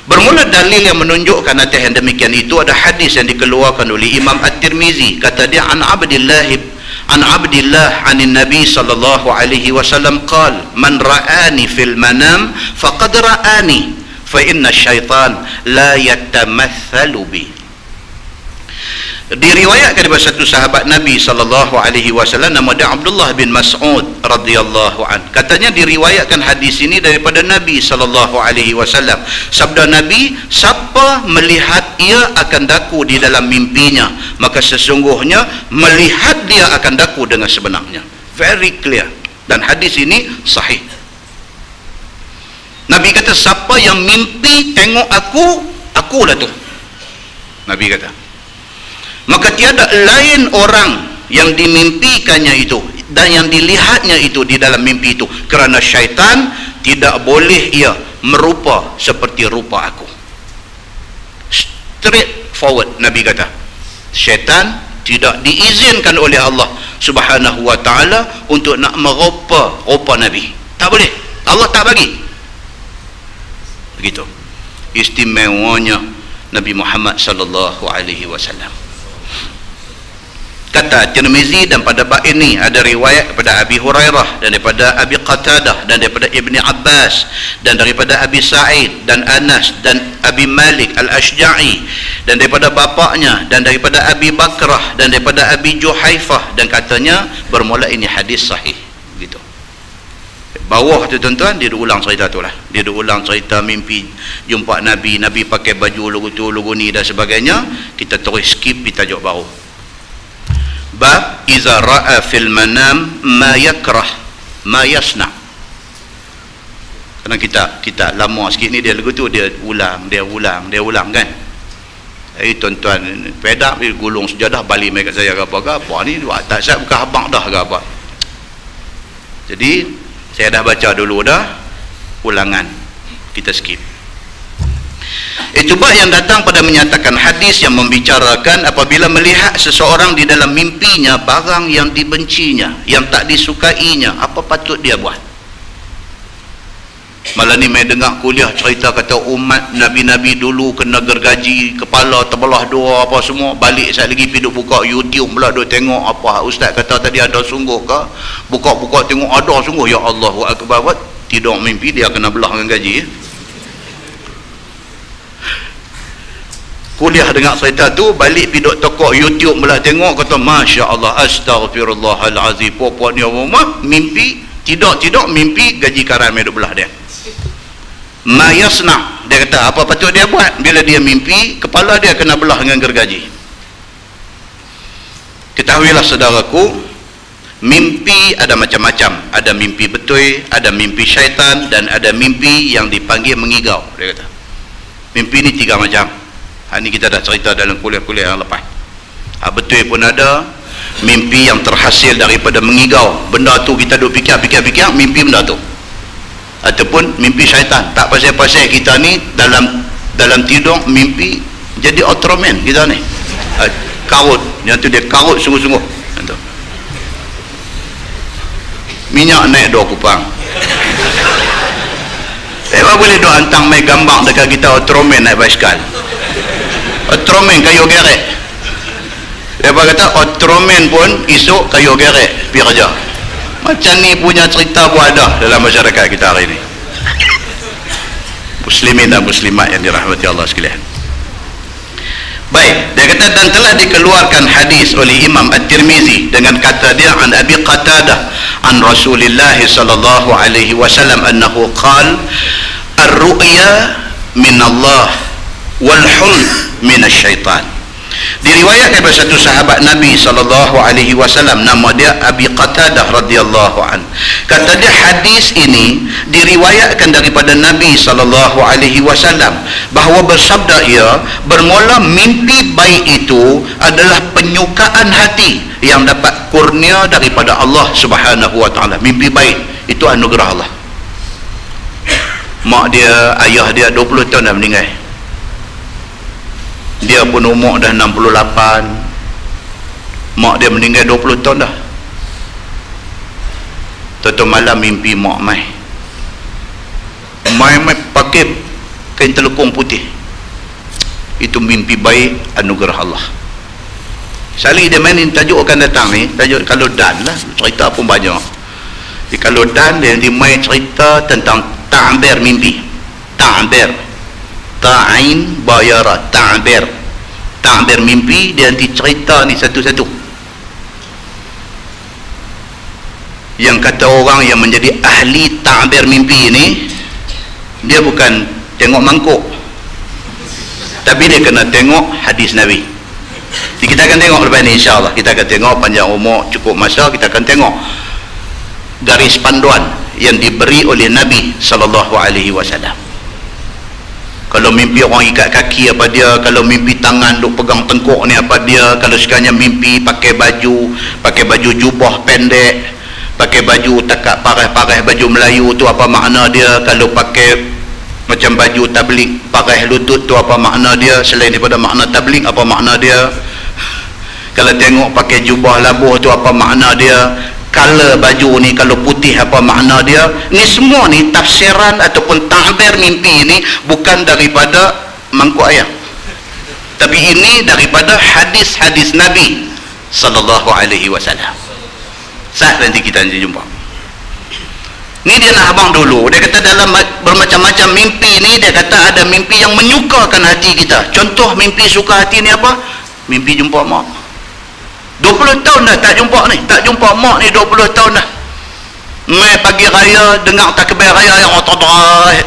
Bermula dalil yang menunjukkan atas yang demikian itu ada hadis yang dikeluarkan oleh Imam At-Tirmizi. Kata dia an Abdillah anin Nabi sallallahu alaihi wasallam qala man ra'ani fil manam faqad ra'ani fa inna syaitan la yatamathalu bi. Diriwayatkan daripada satu sahabat Nabi sallallahu alaihi wasallam, nama dia Abdullah bin Mas'ud radhiyallahu an. Katanya diriwayatkan hadis ini daripada Nabi sallallahu alaihi wasallam. Sabda Nabi, siapa melihat ia akan daku di dalam mimpinya, maka sesungguhnya melihat dia akan daku dengan sebenarnya. Very clear. Dan hadis ini sahih. Nabi kata siapa yang mimpi tengok akulah tu. Nabi kata. Maka tiada lain orang yang dimimpikannya itu dan yang dilihatnya itu di dalam mimpi itu, kerana syaitan tidak boleh ia merupa seperti rupa aku. Straight forward Nabi kata, syaitan tidak diizinkan oleh Allah Subhanahu wa ta'ala untuk nak merupa rupa Nabi. Tak boleh, Allah tak bagi. Begitu istimewanya Nabi Muhammad sallallahu alaihi wasallam. Kata Tirmizi, dan pada bab ini ada riwayat daripada Abi Hurairah dan daripada Abi Qatadah dan daripada Ibni Abbas dan daripada Abi Sa'id dan Anas dan Abi Malik Al-Ashja'i dan daripada bapaknya dan daripada Abi Bakrah dan daripada Abi Juhaifah, dan katanya bermula ini hadis sahih. Gitu. Bawah tu tuan-tuan dia ulang cerita tu lah. Dia ulang cerita mimpi jumpa Nabi, Nabi pakai baju lugu tu lugu ni dan sebagainya. Kita terus skip di tajuk baru. Bab iza ra'a fil manam ma yakrah ma yasna. Kerana kita lama sikit ni dia lagu tu dia ulang kan. Tuan-tuan pedak dia gulung sejadah balik mai kat saya apa ni tak siap bukan habaq dah ke apa. Jadi saya dah baca dulu dah, ulangan kita skip. Itu bab yang datang pada menyatakan hadis yang membicarakan apabila melihat seseorang di dalam mimpinya barang yang dibencinya, yang tak disukainya, apa patut dia buat. Malah ni mai dengar kuliah cerita kata umat Nabi-Nabi dulu kena gergaji, kepala terbelah dua apa semua, balik sekali lagi pergi buka YouTube pula duk tengok apa ustaz kata tadi ada sungguh ke, buka-buka tengok ada sungguh, ya Allahu akbar. Tidur mimpi dia kena belah dengan gaji. Kuliah dengar cerita tu, balik pergi tokok YouTube pula tengok, kata Masya Allah, Astaghfirullahalazim, puak-puak ni rumah mimpi, tidak mimpi gaji karan meduk belah dia. Ma yasna, dia kata apa patut dia buat bila dia mimpi kepala dia kena belah dengan gergaji. Ketahuilah saudaraku, mimpi ada macam-macam. Ada mimpi betul, ada mimpi syaitan, dan ada mimpi yang dipanggil mengigau. Dia kata mimpi ni 3 macam. Ini kita dah cerita dalam kuliah-kuliah yang lepas. Betul pun ada mimpi yang terhasil daripada mengigau. Benda tu kita duk fikir mimpi benda tu. Ataupun mimpi syaitan. Tak pasal-pasal kita ni dalam tidur mimpi jadi Ultraman kita ni. Karut. Yang tu dia karut sungguh-sungguh. minyak naik 2 kupang. Boleh duk hantang mai gambar dekat kita Ultraman naik basikal. Ultraman kayu gerek. Dia kata Ultraman pun esok kayu gerek pergi kerja. Macam ni punya cerita pun ada dalam masyarakat kita hari ini. Muslimin dan muslimat yang dirahmati Allah sekalian. Baik, dia kata dan telah dikeluarkan hadis oleh Imam At-Tirmizi dengan kata dia an Abi Qatadah an Rasulillah sallallahu alaihi wasallam annahu qala ar-ru'ya min Allah wal hulm min asy-syaitan. Diriwayatkan oleh satu sahabat Nabi sallallahu alaihi wasallam, nama dia Abi Qatadah radhiyallahu an. Kata dia hadis ini diriwayatkan daripada Nabi sallallahu alaihi wasallam bahawa bersabda ia, bermula mimpi baik itu adalah penyukaan hati yang dapat kurnia daripada Allah Subhanahu wa taala. Mimpi baik itu anugerah Allah. Mak dia, ayah dia 20 tahun dah meninggal. Dia pun umur dah 68. Mak dia meninggal 20 tahun dah. Tentu malam mimpi mak mai pakai kain telekung putih. Itu mimpi baik anugerah Allah. Sekali dia mainin tajuk akan datang ni, tajuk kalau dan lah, cerita pun banyak. Jadi kalau dan dia main cerita tentang ta'bir mimpi. Ta'bir, ta'ain bayara, ta'bir mimpi. Dia nanti cerita ni satu-satu. Yang kata orang yang menjadi ahli ta'bir mimpi ni, dia bukan tengok mangkuk, tapi dia kena tengok hadis Nabi. Jadi kita akan tengok lepas ni insyaAllah. Kita akan tengok panjang umur cukup masa, kita akan tengok garis panduan yang diberi oleh Nabi SAW. Kalau mimpi orang ikat kaki apa dia, kalau mimpi tangan duk pegang tengkuk ni apa dia, kalau sekalian mimpi pakai baju jubah pendek, pakai baju takak parah-parah baju Melayu tu apa makna dia, kalau pakai macam baju tabligh parah lutut tu apa makna dia, selain daripada makna tabligh apa makna dia, kalau tengok pakai jubah labuh tu apa makna dia, color baju ni kalau putih apa makna dia. Ni semua ni tafsiran ataupun ta'bir mimpi ni bukan daripada mangkuk ayam, tapi ini daripada hadis-hadis Nabi sallallahu alaihi wasallam. Saat nanti kita jumpa. Ni dia nak abang dulu. Dia kata dalam bermacam-macam mimpi ni, dia kata ada mimpi yang menyukakan hati kita. Contoh mimpi suka hati ni apa? Mimpi jumpa mak. 20 tahun dah tak jumpa ni, tak jumpa mak ni 20 tahun dah. Mai pagi raya dengar takbir raya yang otodrai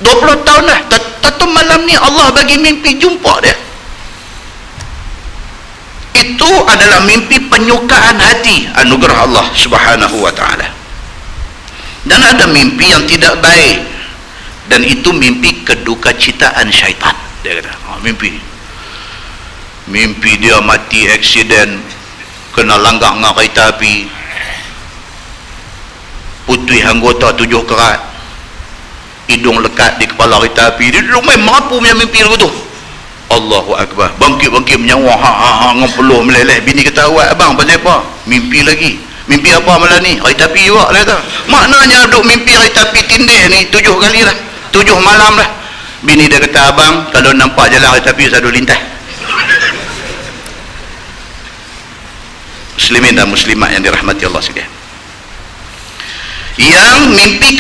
20 tahun dah. Tentu malam ni Allah bagi mimpi jumpa dia. Itu adalah mimpi penyukaan hati, anugerah Allah Subhanahu wa taala. Dan ada mimpi yang tidak baik, dan itu mimpi kedukacitaan syaitan. Dia kata mimpi dia mati aksiden, kena langgar dengan kereta api, putih anggota 7 kerat, hidung lekat di kepala kereta api. Dia duduk main mampu punya mimpi lagu tu. Allahu Akbar, bangkit-bangkit menyawa, dengan peluh meleleh. Bini kata, awak abang pasal apa? Mimpi lagi. Mimpi apa malam ni? Kereta api juga lah kata. Maknanya duduk mimpi kereta api tindih ni 7 kali lah, 7 malam lah. Bini dia kata, abang kalau nampak jalan kereta api saya duduk lintas. Muslimin dan muslimat yang dirahmati Allah sekalian, yang mimpi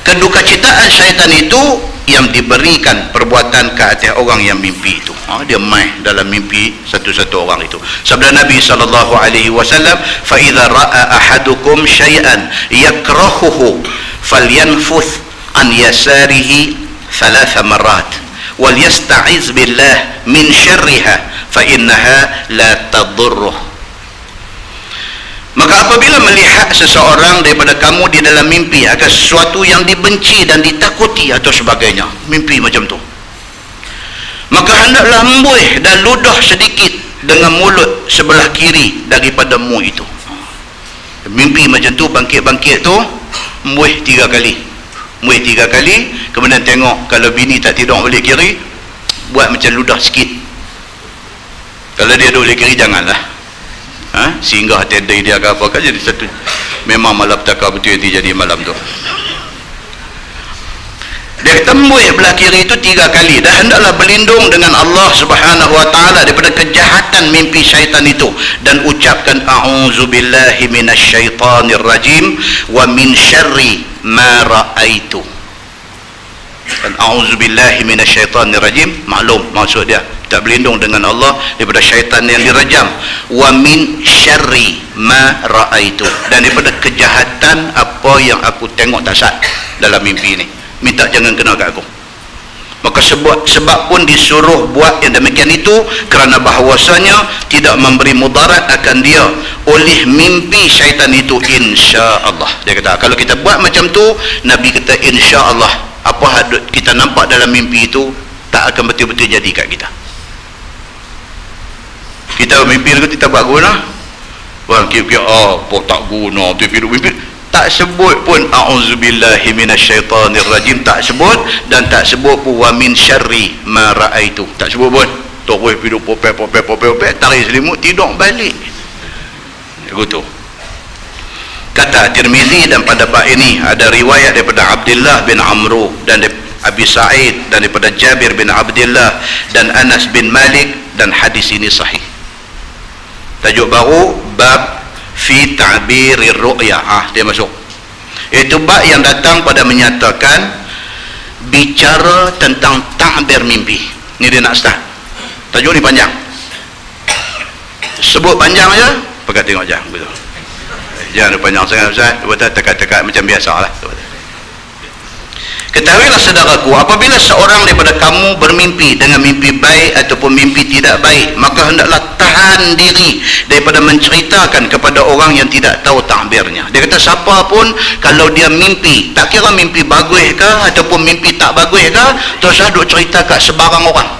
kedukacitaan syaitan itu yang diberikan perbuatan ke atas orang yang mimpi itu. Dia main dalam mimpi satu-satu orang itu. Sabda Nabi SAW, fa idza ra'a ahadukum syai'an yakrahuhu falyanfuth an yasarihi 3 marrat wal yasta'iz billah min syarriha fa innaha la tadurruh. Maka apabila melihat seseorang daripada kamu di dalam mimpi akan sesuatu yang dibenci dan ditakuti atau sebagainya, mimpi macam tu, maka hendaklah embuih dan ludah sedikit dengan mulut sebelah kiri daripadamu itu. Mimpi macam tu, bangkit-bangkit tu, embuih 3 kali. Embuih 3 kali, kemudian tengok kalau bini tak tidur balik kiri, buat macam ludah sikit. Kalau dia duduk balik kiri, janganlah. Singgah tedai dia ke apa kan, jadi satu memang malapetaka betul yang terjadi malam tu. Dia tembus belah kiri itu 3 kali, dah hendaklah berlindung dengan Allah Subhanahu wa taala daripada kejahatan mimpi syaitan itu, dan ucapkan a'udzubillahi minasyaitonir rajim wa min syarri ma ra'aitu. Dan a'udzubillahi minasyaitonir rajim, maklum maksud dia tak berlindung dengan Allah daripada syaitan yang dirajam, wa min syarri ma ra'aitu, dan daripada kejahatan apa yang aku tengok dasar dalam mimpi ni, minta jangan kena kat aku. Maka sebab pun disuruh buat yang demikian itu kerana bahawasanya tidak memberi mudarat akan dia oleh mimpi syaitan itu, insya-Allah. Dia kata kalau kita buat macam tu, Nabi kata insya-Allah apa kita nampak dalam mimpi itu tak akan betul-betul jadi kat kita. Kita mimpi kita buat guna, orang kira-kira apa tak guna tu mimpi. Tak sebut pun a'udzubillahi minasyaitonir rajim, tak sebut, dan tak sebut pun wa min syarri ma ra'aitu, tak sebut pun. Terus hidup popek tarik selimut tidur balik begitu. Kata Tirmizi, dan pada bab ini ada riwayat daripada Abdullah bin Amru dan Abi Sa'id dan daripada Jabir bin Abdullah dan Anas bin Malik, dan hadis ini sahih. Tajuk baru bab fi ta'birir ru'ya. Dia masuk. Itu bab yang datang pada menyatakan bicara tentang ta'bir mimpi. Ni dia nak start. Tajuk ni panjang. Sebut panjang aja, pekat tengok jam betul. Jangan panjang sangat Ustaz, betul tekat-tekat macam biasalah. Ketahuilah saudaraku, apabila seorang daripada kamu bermimpi dengan mimpi baik ataupun mimpi tidak baik, maka hendaklah tahan diri daripada menceritakan kepada orang yang tidak tahu takbirnya. Dia kata siapa pun kalau dia mimpi, tak kira mimpi bagus ke ataupun mimpi tak bagus ke, terus duk cerita kat sebarang orang.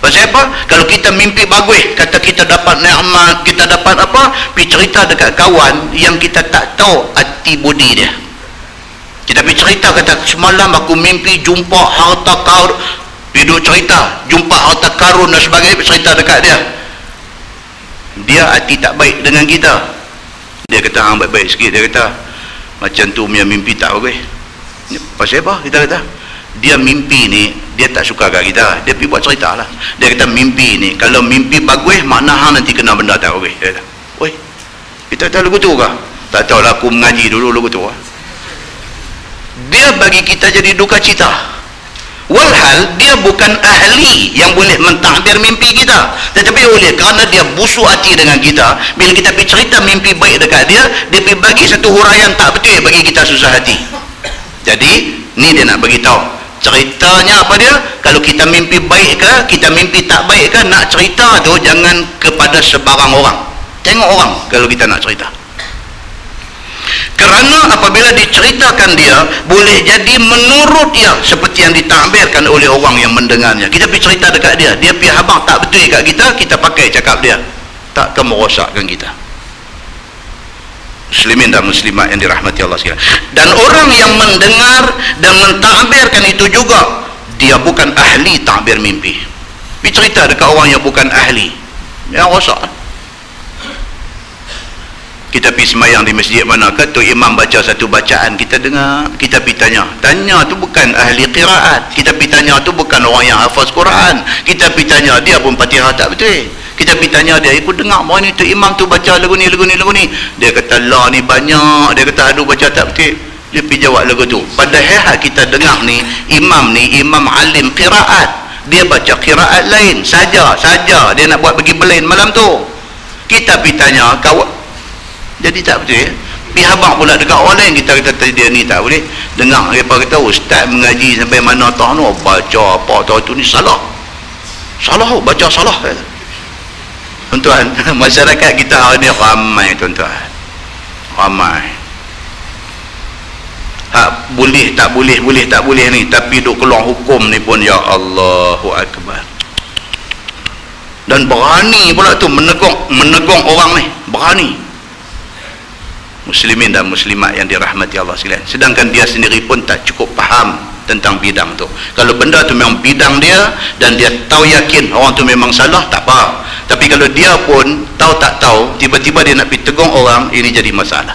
Pasal apa? Kalau kita mimpi bagus, kata kita dapat nikmat, kita dapat apa, pergi cerita dekat kawan yang kita tak tahu hati budi dia. Kita pergi cerita, kata semalam aku mimpi jumpa harta karun, hidup cerita jumpa harta karun dan sebagainya, cerita dekat dia. Dia hati tak baik dengan kita. Dia kata baik-baik sikit. Dia kata macam tu punya mimpi tak bagus. Pasal apa? Kita kata dia mimpi ni dia tak suka kat kita, dia pergi buat cerita lah. Dia kata mimpi ni kalau mimpi bagus, makna hang nanti kena benda tak bagus. Dia kata oi, kita tahu lagu tu ke? Tak tahu lah, aku mengaji dulu lagu tu lah. Dia bagi kita jadi duka cita, walhal dia bukan ahli yang boleh mentakbir mimpi kita, tetapi oleh kerana dia busuk hati dengan kita, bila kita pergi cerita mimpi baik dekat dia, dia pergi bagi satu huraian tak betul bagi kita susah hati. Jadi ni dia nak bagi tahu ceritanya apa dia. Kalau kita mimpi baik ke, kita mimpi tak baik ke, nak cerita tu jangan kepada sebarang orang, tengok orang kalau kita nak cerita. Kerana apabila diceritakan dia, boleh jadi menurut dia seperti yang ditakbirkan oleh orang yang mendengarnya. Kita pergi cerita dekat dia, dia pergi habang tak betul kat kita, kita pakai cakap dia, takkan merosakkan kita. Muslimin dan muslimat yang dirahmati Allah sekalian. Dan orang yang mendengar dan mentakbirkan itu juga, dia bukan ahli takbir mimpi. Pergi cerita dekat orang yang bukan ahli, yang rosak. Kita pergi semayang di masjid mana ke, tu imam baca satu bacaan, kita dengar, kita pergi tanya tu bukan ahli qiraat, kita pergi tanya tu bukan orang yang hafaz Quran, kita pergi tanya dia pun Fatihah tak betul, kita pergi tanya dia, aku dengar bahawa ni tu imam tu baca lagu ni, dia kata lah ni banyak, dia kata aduh baca tak betul, dia pergi jawab lagu tu. Padahal kita dengar ni imam alim qiraat, dia baca qiraat lain saja dia nak buat bagi belain malam tu. Kita pergi tanya kawan, jadi tak betul ya? Pergi habang pula dekat orang lain, kita kata dia ni tak boleh. Dengar mereka kata ustaz mengaji sampai mana tahu no, baca apa tahu tu ni salah baca salah. Tuan-tuan, masyarakat kita hari ni ramai tuan-tuan, ramai boleh tak boleh ni, tapi duk keluar hukum ni pun ya Allahu Akbar. Dan berani pula tu menegong orang ni, berani. Muslimin dan muslimat yang dirahmati Allah sekalian. Sedangkan dia sendiri pun tak cukup faham tentang bidang tu. Kalau benda tu memang bidang dia dan dia tahu yakin orang tu memang salah, tak apa. Tapi kalau dia pun tahu tak tahu, tiba-tiba dia nak pergi tegur orang, ini jadi masalah.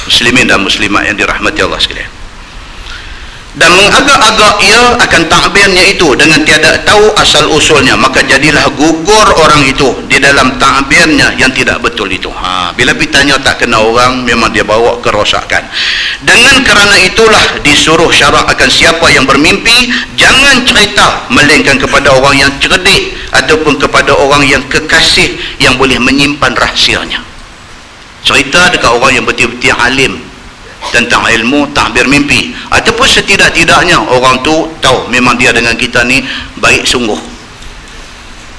Muslimin dan muslimat yang dirahmati Allah sekalian. Dan mengagak-agak ia akan takbirnya itu dengan tiada tahu asal usulnya, maka jadilah gugur orang itu di dalam takbirnya yang tidak betul itu. Bila ditanya tak kena orang, memang dia bawa kerosakan. Dengan kerana itulah disuruh syarak akan siapa yang bermimpi, jangan cerita melainkan kepada orang yang cerdik ataupun kepada orang yang kekasih yang boleh menyimpan rahsianya. Cerita dekat orang yang betul-betul alim tentang ilmu takbir mimpi, ataupun setidak-tidaknya orang tu tahu memang dia dengan kita ni baik sungguh,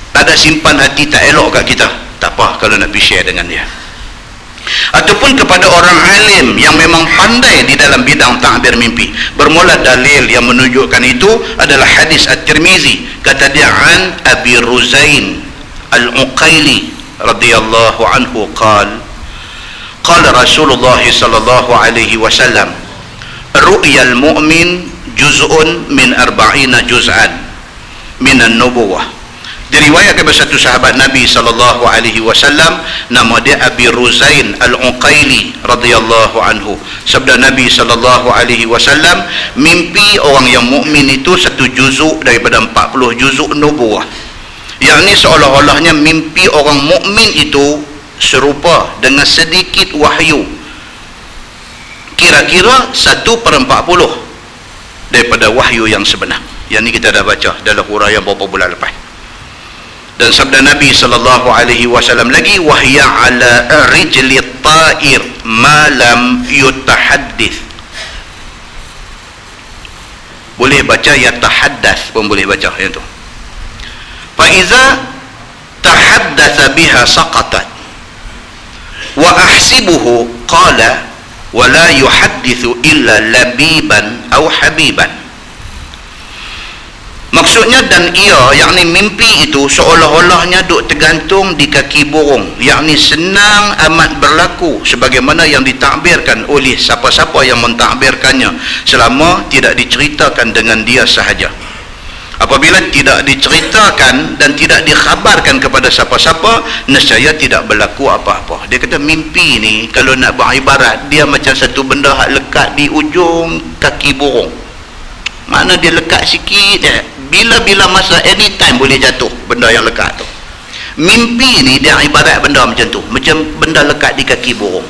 tak ada simpan hati tak elok kat kita, tak apa kalau nak pergi share dengan dia. Ataupun kepada orang alim yang memang pandai di dalam bidang takbir mimpi. Bermula dalil yang menunjukkan itu adalah hadis At-Tirmizi, kata dia an Abi Ruzain Al-Uqaili radhiyallahu anhu qala Rasulullah sallallahu alaihi wasallam, ru'yal mu'min juz'un min 40 juz'an min an-nubuwah. Diriwayatkan oleh satu sahabat Nabi sallallahu alaihi wasallam, nama dia Abi Ruzain Al-Uqaili radhiyallahu anhu. Sabda Nabi sallallahu alaihi wasallam, mimpi orang yang mukmin itu satu juzuk daripada 40 juzuk nubuwah. Yakni seolah-olahnya mimpi orang mukmin itu serupa dengan sedikit wahyu, kira-kira 1/40 daripada wahyu yang sebenar. Yang ni kita dah baca dalam huraian beberapa bulan lepas. Dan sabda Nabi sallallahu alaihi wasallam lagi, wahya ala rijli ta'ir ma lam yutahaddits. Boleh baca yatahaddath pun boleh baca yang tu. Fa iza tahaddatsa biha saqatat wa ahsibuhu qala wa la yuhaddithu illa labiban aw habiban. Maksudnya, dan ia, yakni mimpi itu seolah-olahnya duk tergantung di kaki burung, yakni senang amat berlaku sebagaimana yang ditakbirkan oleh siapa-siapa yang mentakbirkannya, selama tidak diceritakan dengan dia sahaja. Apabila tidak diceritakan dan tidak dikhabarkan kepada siapa-siapa, nescaya tidak berlaku apa-apa. Dia kata mimpi ni kalau nak beribarat, dia macam satu benda hak lekat di ujung kaki burung. Mana dia lekat sikit je, bila-bila masa anytime boleh jatuh benda yang lekat tu. Mimpi ni dia ibarat benda macam tu, macam benda lekat di kaki burung.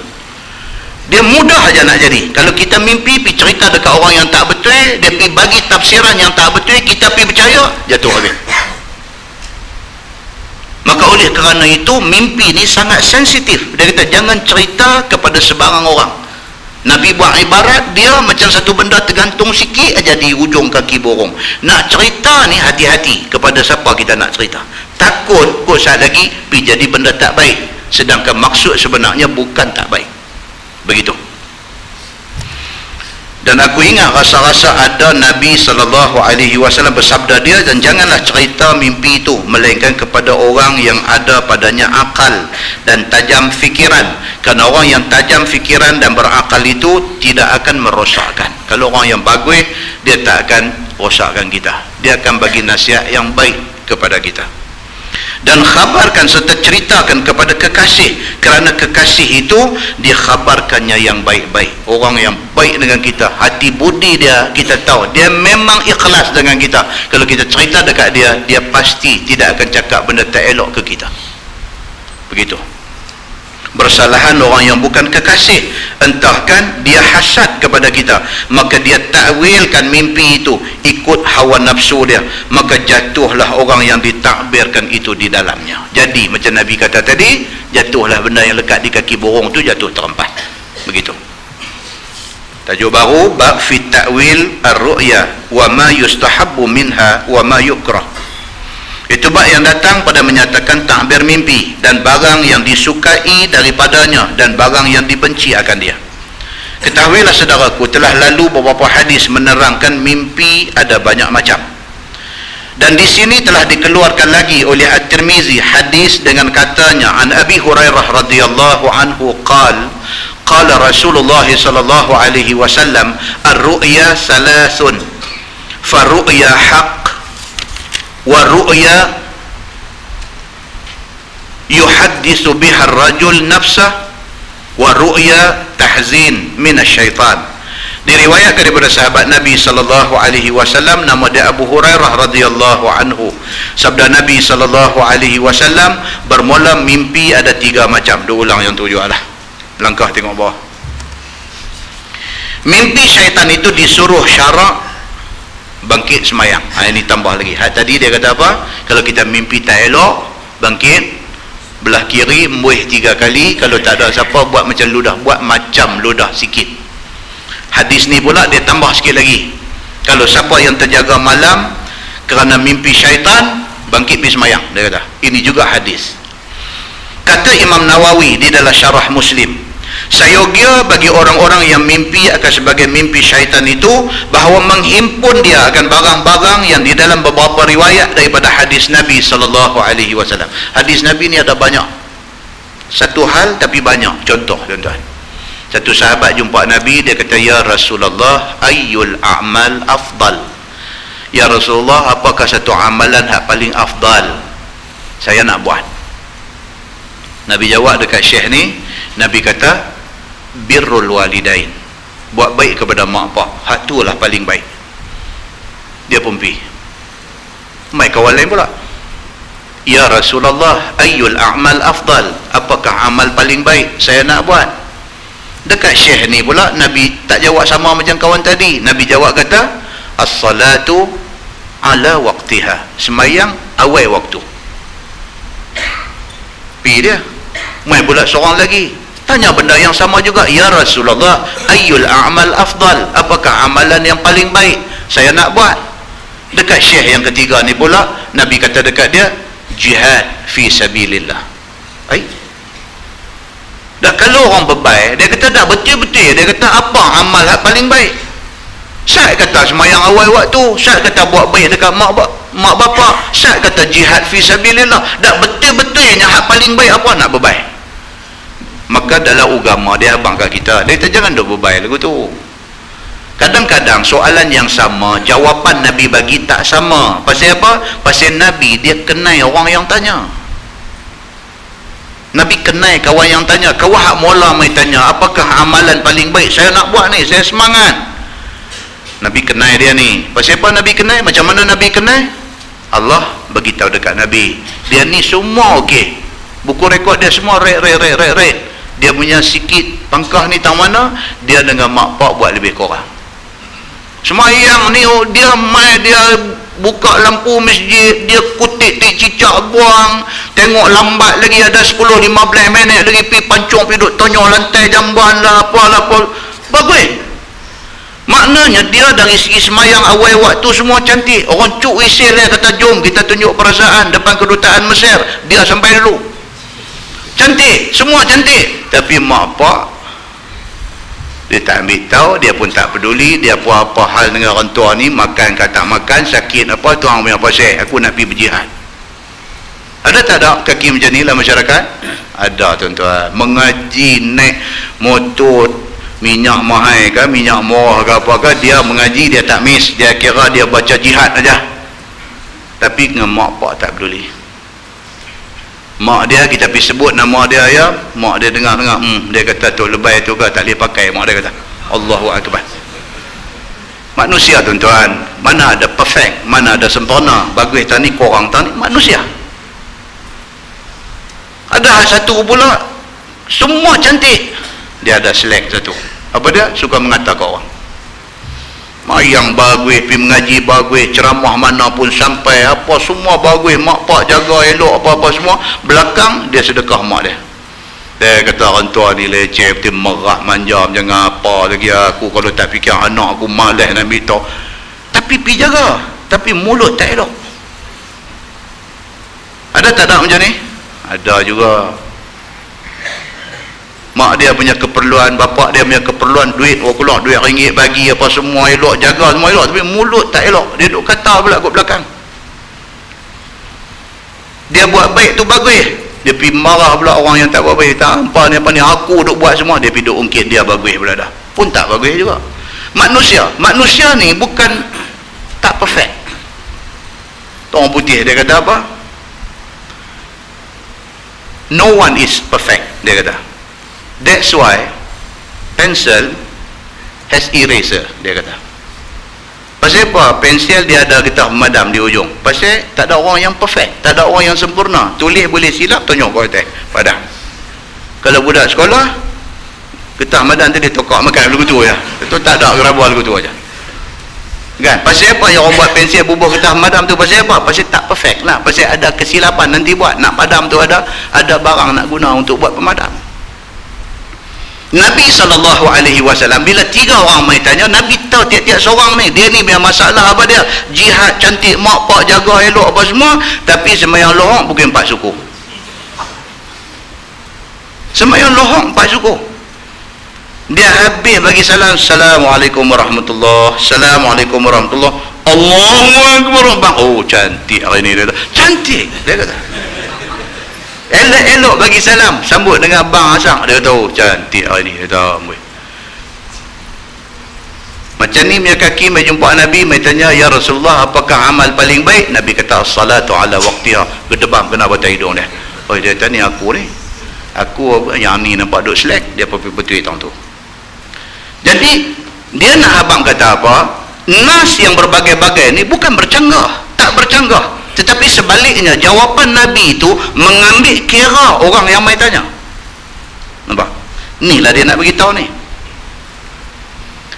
Dia mudah aja nak jadi. Kalau kita mimpi pergi cerita dekat orang yang tak betul, dia pergi bagi tafsiran yang tak betul, kita pergi percaya, jatuh habis. Maka oleh kerana itu mimpi ni sangat sensitif. Dia kata jangan cerita kepada sebarang orang. Nabi buat ibarat dia macam satu benda tergantung sikit aja di ujung kaki burung. Nak cerita ni hati-hati kepada siapa kita nak cerita. Takut kot saat lagi pergi jadi benda tak baik, sedangkan maksud sebenarnya bukan tak baik. Begitu. Dan aku ingat rasa-rasa ada Nabi SAW bersabda dia, dan janganlah cerita mimpi itu melainkan kepada orang yang ada padanya akal dan tajam fikiran, kerana orang yang tajam fikiran dan berakal itu tidak akan merosakkan. Kalau orang yang bagus, dia tak akan rosakkan kita, dia akan bagi nasihat yang baik kepada kita. Dan khabarkan serta ceritakan kepada kekasih, kerana kekasih itu dikhabarkannya yang baik-baik. Orang yang baik dengan kita, hati budi dia, kita tahu dia memang ikhlas dengan kita. Kalau kita cerita dekat dia, dia pasti tidak akan cakap benda tak elok ke kita. Begitu. Bersalahan orang yang bukan kekasih, entahkan dia hasad kepada kita, maka dia takwilkan mimpi itu ikut hawa nafsu dia, maka jatuhlah orang yang ditakbirkan itu di dalamnya. Jadi macam Nabi kata tadi, jatuhlah benda yang lekat di kaki burung tu, jatuh terempat. Begitu. Tajuk baru, bab fi ta'wil ar-ru'ya wa ma yustahabbu minha wa ma yukrah. Itu bab yang datang pada menyatakan takbir mimpi dan barang yang disukai daripadanya dan barang yang dibenci akan dia. Ketahuilah saudaraku, telah lalu beberapa hadis menerangkan mimpi ada banyak macam. Dan di sini telah dikeluarkan lagi oleh At-Tirmizi hadis dengan katanya, an Abi Hurairah radhiyallahu anhu qala qala Rasulullah sallallahu alaihi wasallam, ar-ru'ya salasun, fa-ru'ya haqq, wa ru'ya yuhaddisu biha ar-rajul nafsah, wa ru'ya tahzin minasyaitan. Diriwayatkan daripada sahabat Nabi sallallahu alaihi wasallam, nama dia Abu Hurairah radhiyallahu anhu. Sabda Nabi sallallahu alaihi wasallam, bermula mimpi ada 3 macam. Dua ulang yang 7 lah. Langkah tengok bawah. Mimpi syaitan itu disuruh syarak bangkit semayang. Ini tambah lagi. Tadi dia kata apa? Kalau kita mimpi tak elok, bangkit belah kiri, embuih 3 kali. Kalau tak ada siapa, buat macam ludah, buat macam ludah sikit. Hadis ni pula dia tambah sikit lagi. Kalau siapa yang terjaga malam kerana mimpi syaitan, bangkit pergi semayang, dia kata. Ini juga hadis. Kata Imam Nawawi di dalam syarah Muslim, sayogia bagi orang-orang yang mimpi akan sebagai mimpi syaitan itu, bahawa menghimpun dia akan barang-barang yang di dalam beberapa riwayat daripada hadis Nabi sallallahu alaihi wasallam. Hadis Nabi ni ada banyak. Satu hal tapi banyak. Contoh tuan-tuan. Satu sahabat jumpa Nabi, dia kata, ya Rasulullah, ayyul a'mal afdal? Ya Rasulullah, apakah satu amalan yang paling afdal saya nak buat? Nabi jawab dekat syekh ni, Nabi kata, birrul walidain, buat baik kepada mak pak. Hak tu lah paling baik. Dia pun pergi. Mai kawan lain pula, ya Rasulullah, ayyul a'mal afdal? Apakah amal paling baik saya nak buat? Dekat syekh ni pula Nabi tak jawab sama macam kawan tadi. Nabi jawab kata, as-salatu ala waqtiha, semayang awal waktu. Pergi dia. Mai pula seorang lagi tanya benda yang sama juga, ya Rasulullah, ayyul a'mal afdal? Apakah amalan yang paling baik saya nak buat? Dekat syekh yang ketiga ni pula Nabi kata dekat dia, jihad fi sabilillah. Dah kalau orang bebai, dia kata dah betul-betul, dia kata apa amal yang paling baik? Syed kata semayang awal waktu, Syed kata buat baik dekat mak bapak, Syed kata jihad fi sabilillah. Dah betul-betulnya hak paling baik apa nak bebai? Maka dalam agama dia abang kat kita, dia kata jangan duk bebai lagu tu. Kadang-kadang soalan yang sama, jawapan Nabi bagi tak sama. Pasal apa? Pasal Nabi dia kenal orang yang tanya. Nabi kenal kawan yang tanya. Kawan hak mula mai tanya, apakah amalan paling baik saya nak buat ni, saya semangat. Nabi kenal dia ni. Pasal apa Nabi kenal? Macam mana Nabi kenal? Allah beritahu dekat Nabi, dia ni semua okey, buku rekod dia semua red. Dia punya sikit pangkah ni tang mana, dia dengan mak pak buat lebih kurang. Semayang ni dia mai, dia buka lampu masjid, dia kutip cicak buang, tengok lambat lagi ada 10-15 minit lagi pergi pancung, pergi duduk tonyok lantai jamban lah, apalah. Bagus. Maknanya dia dari segi semayang awal waktu semua cantik. Orang cuk isil dia kata jom kita tunjuk perasaan depan kedutaan Mesir, dia sampai dulu. Cantik, semua cantik. Tapi mak pak dia tak ambil tahu, dia pun tak peduli. Dia pun apa hal dengan orang tua ni, makan ke tak makan, sakit apa, tuang punya pasal, aku nak pergi berjihad. Ada tak ada kaki macam ni lah masyarakat? Ada tuan-tuan. Mengaji naik motor minyak mahal ke, minyak murah ke apa ke, dia mengaji, dia tak miss, dia kira dia baca jihad aja. Tapi dengan mak pak tak peduli. Mak dia, kita pergi sebut nama dia ya, mak dia dengar-dengar, dia kata tu lebay tu ke tak boleh pakai, mak dia kata Allahu Akbar. Manusia tuan-tuan, mana ada perfect, mana ada sempurna, bagus tani korang tani, manusia. Ada satu pula semua cantik, dia ada select satu, apa dia? Suka mengata ke orang, mayang bagus, pergi mengaji bagus, ceramah mana pun sampai, apa semua bagus, mak pak jaga elok apa-apa semua. Belakang dia sedekah mak dia. Dia kata orang tua ni leceh, betul merah manja, jangan apa lagi aku, kalau tak fikir anak aku malas nak ambil tahu. Tapi pergi jaga, tapi mulut tak elok. Ada tak ada macam ni? Ada juga. Mak dia punya keperluan, bapak dia punya keperluan, duit keluar duit ringgit bagi apa semua elok, jaga semua elok, tapi mulut tak elok. Dia duk kata pula kat belakang. Dia buat baik tu bagus, Dia pergi marah pula orang yang tak buat baik. Tak apa ni, aku duk buat semua. Dia pergi duk ungkit dia bagus pula dah. Pun tak bagus juga. Manusia ni bukan tak perfect. Orang putih dia kata apa? No one is perfect, dia kata. That's why pencil has eraser, dia kata. Pasal apa? Pensil dia ada getah pemadam di ujung. Pasal tak ada orang yang perfect, tak ada orang yang sempurna. Tulis boleh silap, tunjuk kau atas padam. Kalau budak sekolah, getah pemadam tu dia tokak makan lagu tu ya. Itu tak ada gerabah lagu tu aja. Kan? Pasal apa yang orang buat pensil bubuh getah pemadam tu? Pasal apa? Pasal tak perfect lah. Pasal ada kesilapan nanti buat. Nak padam tu ada barang nak guna untuk buat pemadam. Nabi SAW bila 3 orang mai tanya, Nabi tahu tiap-tiap seorang ni, dia ni biar masalah apa dia, jihad cantik, mak pak jaga elok apa semua, tapi sembahyang lohong bukan 4 suku. Sembahyang lohong 4 suku. Dia habis bagi salam, Assalamualaikum warahmatullahi, Assalamualaikum warahmatullahi, Allahu Akbar. Oh cantik hari ni dia. Cantik dia kata. Elok-elok bagi salam, sambut dengan abang asang, dia tahu cantik hari ni, dia tahu. Macam ni punya kaki mai jumpa Nabi, mai tanya, ya Rasulullah, apakah amal paling baik? Nabi kata, salatu ala waqtiha. Gedebam kena batang hidung dia. Oh dia tanya aku ni, aku yang ni nampak duk selek, dia betul tahun tu. Jadi dia nak abang kata apa? Nas yang berbagai-bagai ni bukan bercanggah, tak bercanggah, tetapi sebaliknya jawapan Nabi itu mengambil kira orang yang mai tanya. Nampak? Inilah dia nak beritahu ni.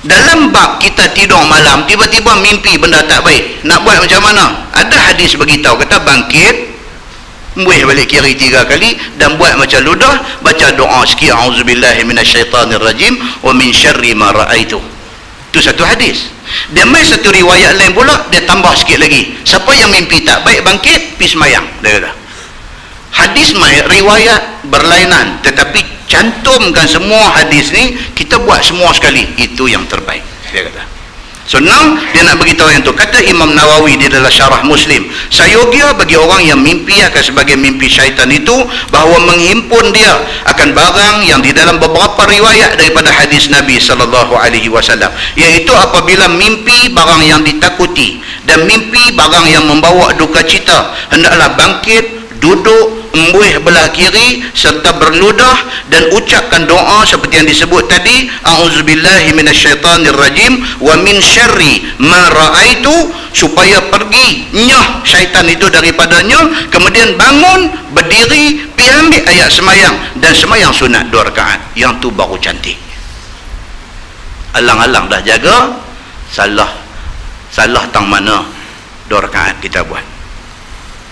Dalam bab kita tidur malam, tiba-tiba mimpi benda tak baik, nak buat macam mana? Ada hadis beritahu, kata bangkit, buih balik kiri 3 kali dan buat macam ludah, baca doa sikit, auzubillahi minasyaitanirrajim wa min syarri ma raaitu. Itu satu hadis. Dia mai satu riwayat lain pula, dia tambah sikit lagi, siapa yang mimpi tak baik bangkit pergi semayang, dia kata. Hadis mai riwayat berlainan, tetapi cantumkan semua hadis ni, kita buat semua sekali, itu yang terbaik, dia kata. So now dia nak beritahu yang tu. Kata Imam Nawawi di dalam syarah Muslim, sayogia bagi orang yang mimpi akan sebagai mimpi syaitan itu, bahawa menghimpun dia akan barang yang di dalam beberapa riwayat daripada hadis Nabi SAW, iaitu apabila mimpi barang yang ditakuti dan mimpi barang yang membawa duka cita, hendaklah bangkit, duduk, embuih belah kiri serta berludah dan ucapkan doa seperti yang disebut tadi, auzubillahi minasyaitanirrajim wa min syarri ma raaitu, supaya pergi nyah syaitan itu daripadanya. Kemudian bangun, berdiri, pergi ambil ayat semayang dan semayang sunat 2 rakaat. Yang tu baru cantik. Alang-alang dah jaga, salah tang mana 2 rakaat kita buat.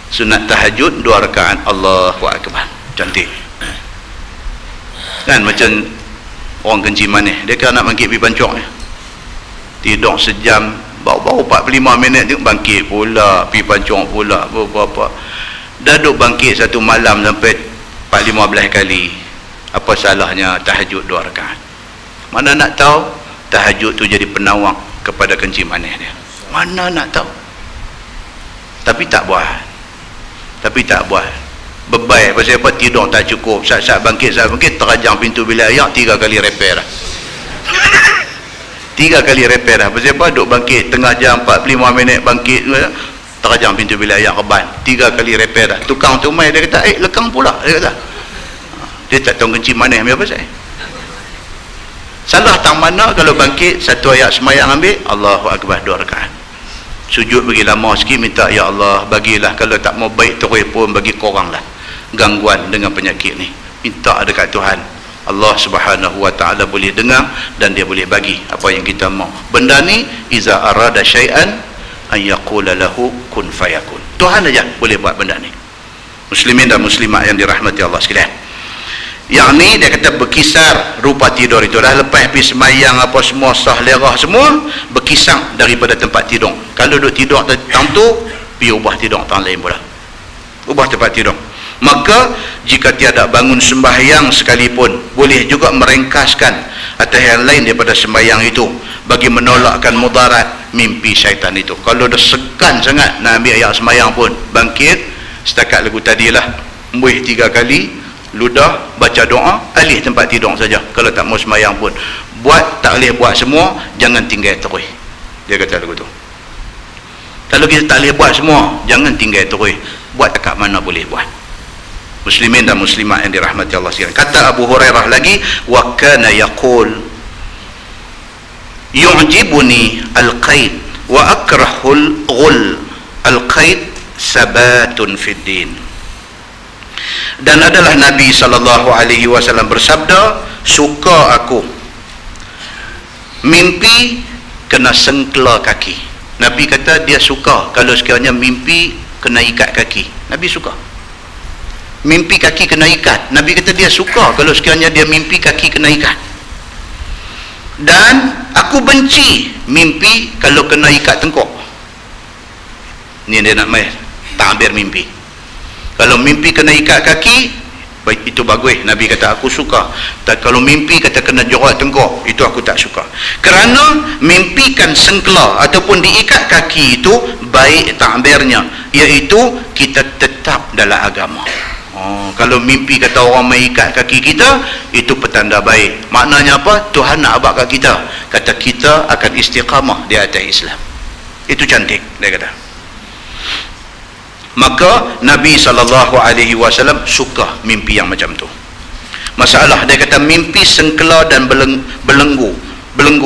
Sunat tahajud 2 rakaat, Allahu Akbar, cantik kan? Macam orang kencing manis, dia kan nak bangkit pergi pancok ni, tidur sejam, baru 45 minit tu bangkit pula, pergi pancok pula, apa-apa. Dah duduk bangkit satu malam sampai 4-15 kali. Apa salahnya tahajud 2 rakaat? Mana nak tahu tahajud tu jadi penawang kepada kencing manis dia, mana nak tahu. Tapi tak buat, bebai. Pasal apa? Tidur tak cukup, saat-saat bangkit terajang pintu bilik air 3 kali repair dah. 3 kali repair dah. Pasal apa? Duk bangkit tengah jam 45 minit bangkit, terajang pintu bilik air reban, 3 kali repair dah. Tukang tu mai, dia kata lekang pula, dia kata. Dia tak tahu kencing manis apa pasal. Salah tang mana kalau bangkit satu ayat semayang ambil, Allahu Akbar 2 rakaat. Sujud bagi lama sikit, minta ya Allah bagilah, kalau tak mau baik terus pun bagi korang lah gangguan dengan penyakit ni. Minta dekat Tuhan, Allah Subhanahu wa ta'ala boleh dengar dan dia boleh bagi apa yang kita mau. Benda ni iza arada syai'an an yaqula lahu kun fayakun. Tuhan aja boleh buat benda ni. Muslimin dan muslimat yang dirahmati Allah sekalian, yang ni dia kata berkisar rupa tidur itu. Dah lepas pergi semayang apa semua, sah lerah semua, berkisar daripada tempat tidur. Kalau duduk tidur tang tu, pergi ubah tidur tang lain pula, ubah tempat tidur. Maka jika tiada bangun sembahyang sekalipun, boleh juga merengkaskan atas yang lain daripada sembahyang itu bagi menolakkan mudarat mimpi syaitan itu. Kalau dah segan sangat nak ambil ayat sembahyang pun, bangkit setakat lagu tadilah, Embuih 3 kali, ludah, baca doa, alih tempat tidur saja. Kalau tak mau semayang pun buat, tak boleh buat semua, jangan tinggal terus. Dia kata lagu tu. Kalau kita tak boleh buat semua, jangan tinggal terus. Buat dekat mana boleh buat. Muslimin dan muslimat yang dirahmati Allah sekalian. Kata Abu Hurairah lagi, wa kana yaqul yu'jibuni al-qaid wa akrahul ghul. Al-qaid sabatun fid din. Dan adalah Nabi SAW bersabda, suka aku mimpi kena sengkela kaki. Nabi kata dia suka kalau sekiranya mimpi kena ikat kaki. Nabi suka mimpi kaki kena ikat. Nabi kata dia suka kalau sekiranya dia mimpi kaki kena ikat. Dan aku benci mimpi kalau kena ikat tengkuk. Ni dia nak main takbir mimpi. Kalau mimpi kena ikat kaki, baik, itu bagus. Nabi kata aku suka. Dan kalau mimpi kata kena jerat tengkuk, itu aku tak suka. Kerana mimpikan sengkela ataupun diikat kaki itu baik takbirnya, iaitu kita tetap dalam agama. Kalau mimpi kata orang mengikat kaki kita, itu petanda baik. Maknanya apa? Tuhan nak abad kat kita. Kata kita akan istiqamah di atas Islam. Itu cantik, dia kata. Maka Nabi SAW suka mimpi yang macam tu. Masalah, dia kata mimpi sengkela dan belenggu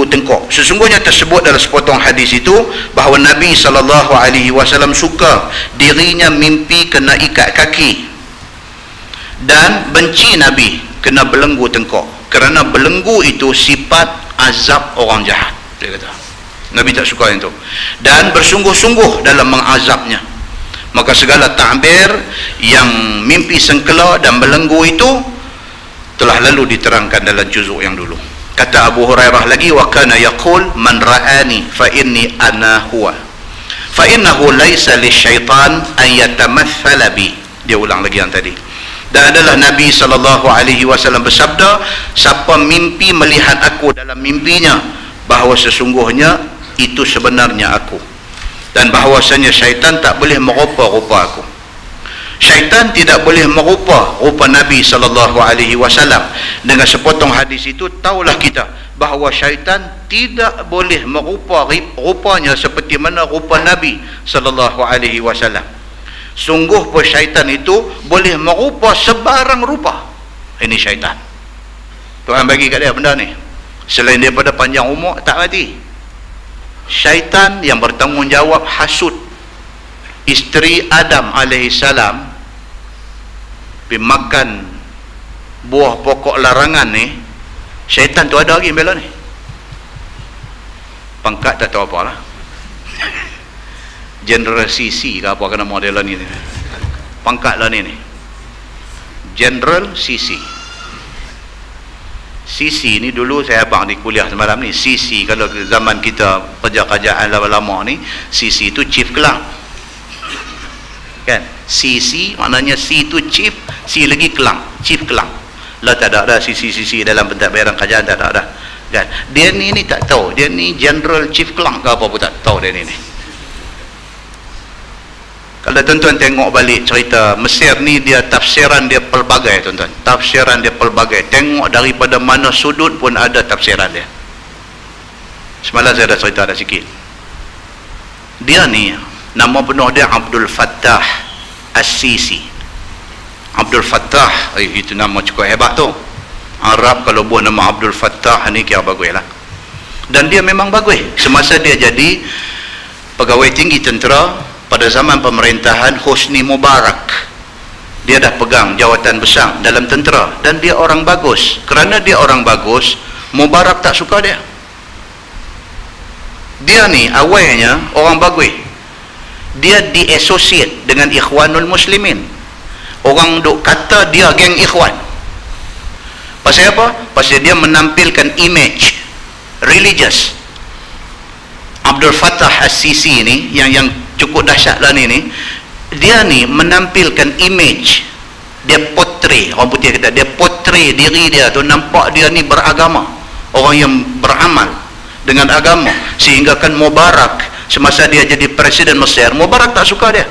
tengkuk. Sesungguhnya tersebut dalam sepotong hadis itu bahawa Nabi SAW suka dirinya mimpi kena ikat kaki, dan benci Nabi kena belenggu tengkuk, kerana belenggu itu sifat azab orang jahat. Dia kata Nabi tak suka yang itu, dan bersungguh-sungguh dalam mengazabnya. Maka segala takbir yang mimpi sengkela dan belenggu itu telah lalu diterangkan dalam juzuk yang dulu. Kata Abu Hurairah lagi, wa kana yaqul man ra'ani fa inni ana huwa fa innahu laysa lisyaitan an yatamathala bi. Dia ulang lagi yang tadi. Dan adalah Nabi SAW bersabda, siapa mimpi melihat aku dalam mimpinya, bahawa sesungguhnya itu sebenarnya aku, dan bahawasanya syaitan tak boleh merupa-rupa aku. Syaitan tidak boleh merupa-rupa Nabi SAW. Dengan sepotong hadis itu taulah kita bahawa syaitan tidak boleh merupa-rupanya seperti mana rupa Nabi SAW. Sungguh pun syaitan itu boleh merupa sebarang rupa. Ini syaitan. Tuhan bagi kat dia benda ni. Selain daripada panjang umur, tak mati. Syaitan yang bertanggungjawab hasut isteri Adam alaihissalam pergi makan buah pokok larangan ni. Syaitan tu ada lagi bela ni. Pangkat tak tahu apalah. General CC ke apa kena model ni. Pangkat lah ni. General CC. CC ni dulu saya abang di kuliah semalam ni. CC kalau zaman kita kerja-kerjaan lama-lama ni, CC tu Chief Kelang. Kan? CC maknanya C tu Chief, C lagi Kelang, Chief Kelang. Lah tak ada CC dalam pentadbiran kerajaan, tak ada. Kan? Dia ni tak tahu. Dia ni General Chief Kelang ke apa pun tak tahu dia ni. Kalau tuan-tuan tengok balik cerita Mesir ni, dia tafsiran dia pelbagai tuan-tuan. Tafsiran dia pelbagai. Tengok daripada mana sudut pun ada tafsiran dia. Semalam saya dah cerita dah sikit. Dia ni nama penuh dia Abdul Fattah As-Sisi. Abdul Fattah, itu nama cukup hebat tu. Arab kalau buat nama Abdul Fattah ni kira bagus lah. Dan dia memang bagus. Semasa dia jadi pegawai tinggi tentera pada zaman pemerintahan Hosni Mubarak, dia dah pegang jawatan besar dalam tentera, dan dia orang bagus. Kerana dia orang bagus, Mubarak tak suka dia. Dia ni awalnya orang bagus, dia diasosiat dengan Ikhwanul Muslimin. Orang duk kata dia geng Ikhwan. Pasal apa? Pasal dia menampilkan image religious. Abdul Fattah As-Sisi ni yang cukup dahsyat lah ni, dia ni menampilkan image, dia portray, orang putih kata dia portray diri dia tu, nampak dia ni beragama, orang yang beramal dengan agama, sehingga kan Mubarak semasa dia jadi presiden Mesir, Mubarak tak suka dia.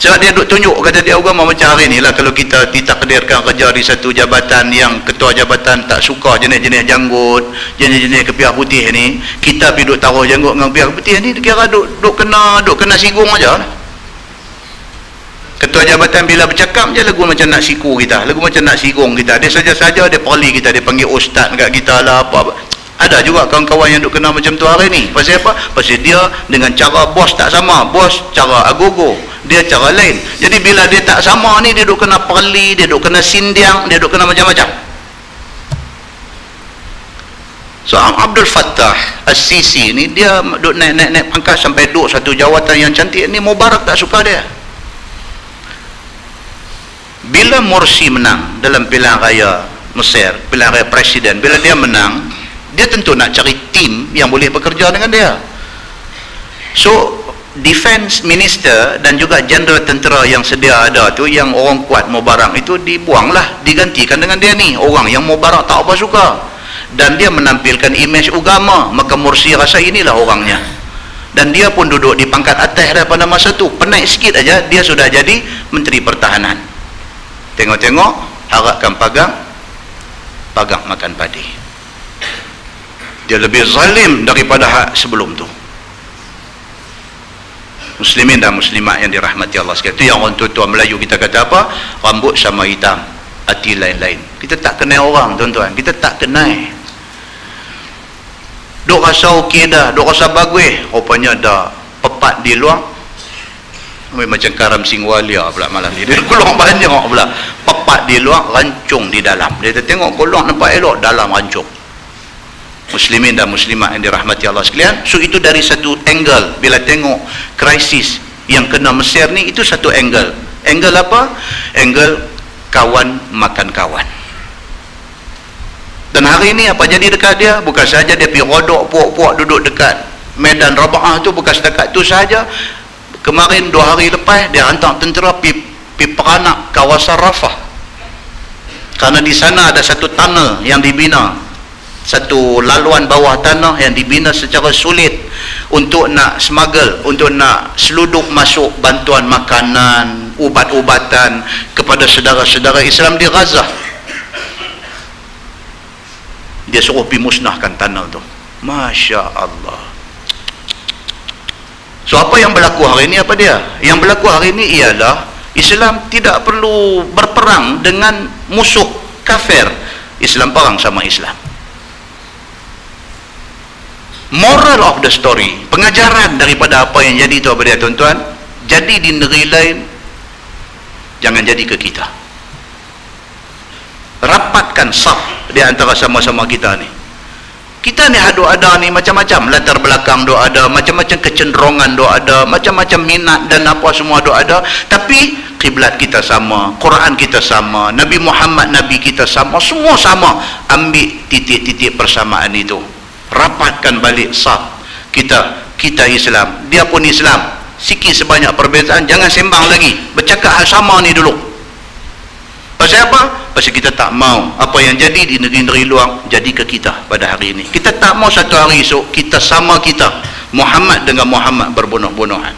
Sebab dia duk tunjuk, kata dia agama macam hari ni lah, kalau kita ditakdirkan kerja di satu jabatan yang ketua jabatan tak suka jenis-jenis janggut, jenis-jenis kepiah putih ni, kita pergi duk taruh janggut dengan kepiah putih ni, kira duk kena sigung aja lah. Ketua jabatan bila bercakap je lagu macam nak siku kita, lagu macam nak sigung kita, dia saja-saja dia perli kita, dia panggil ustaz kat kita lah apa. Ada juga kawan-kawan yang duk kena macam tu hari ni. Pasal apa? Pasal dia dengan cara bos tak sama. Bos cara agogo, dia cara lain. Jadi bila dia tak sama ni, dia duk kena perli, dia duk kena sindiang, dia duk kena macam-macam. So Abdul Fattah As-Sisi ni, dia duk naik pangkat sampai duk satu jawatan yang cantik ni. Mubarak tak suka dia. Bila Morsi menang dalam pilihan raya Mesir, pilihan raya presiden, bila dia menang, dia tentu nak cari tim yang boleh bekerja dengan dia. So defense minister dan juga general tentera yang sedia ada tu, yang orang kuat Mubarak itu, dibuanglah, digantikan dengan dia ni, orang yang Mubarak tak apa suka, dan dia menampilkan imej agama. Maka Morsi rasa inilah orangnya, dan dia pun duduk di pangkat atas daripada masa tu. Penaik sikit aja dia sudah jadi Menteri Pertahanan. Tengok-tengok, harapkan pagang makan padi. Dia lebih zalim daripada hak sebelum tu. Muslimin dan muslimat yang dirahmati Allah sekalian. Itu yang orang tua-tua Melayu kita kata apa? Rambut sama hitam, hati lain-lain. Kita tak kenal orang, tuan-tuan. Kita tak kenal. Duk rasa okey dah, duk rasa bagus, rupanya dah pepat di luar. Macam Karam Singwalia pula malam ni. Dia keluar banyak pula. Pepat di luar, rancung di dalam. Dia tengok keluar nampak elok, dalam rancung. Muslimin dan muslimat yang dirahmati Allah sekalian. So itu dari satu angle. Bila tengok krisis yang kena Mesir ni, itu satu angle. Angle apa? Angle kawan makan kawan. Dan hari ni apa jadi dekat dia? Bukan sahaja dia pergi rodok puak-puak duduk dekat Medan Raba'ah tu, bukan setakat tu sahaja. Kemarin 2 hari lepas dia hantar tentera pergi peranak kawasan Rafah, kerana di sana ada satu tunnel yang dibina, satu laluan bawah tanah yang dibina secara sulit untuk nak smuggle, untuk nak seluduk masuk bantuan makanan, ubat-ubatan kepada saudara-saudara Islam di Gaza. Dia suruh pergi musnahkan tunnel tu. Masya Allah. So apa yang berlaku hari ini? Apa dia? Yang berlaku hari ini ialah Islam tidak perlu berperang dengan musuh kafir. Islam perang sama Islam. Moral of the story, pengajaran daripada apa yang jadi itu apa dia, tuan-tuan? Jadi di negeri lain, jangan jadi ke kita. Rapatkan saf di antara sama-sama kita ni. Kita ni ada ni macam-macam latar belakang, ada macam-macam kecenderungan, ada macam-macam minat dan apa semua ada, tapi kiblat kita sama, Quran kita sama, Nabi Muhammad Nabi kita sama, semua sama. Ambil titik-titik persamaan itu, rapatkan balik saf kita Islam, dia pun Islam, sikit sebanyak perbezaan, jangan sembang lagi, bercakap hal sama ni dulu. Pasal apa? Pasal kita tak mau apa yang jadi di negeri-negeri luar jadi ke kita pada hari ini. Kita tak mau satu hari esok kita sama kita, Muhammad dengan Muhammad berbunuh-bunuhan.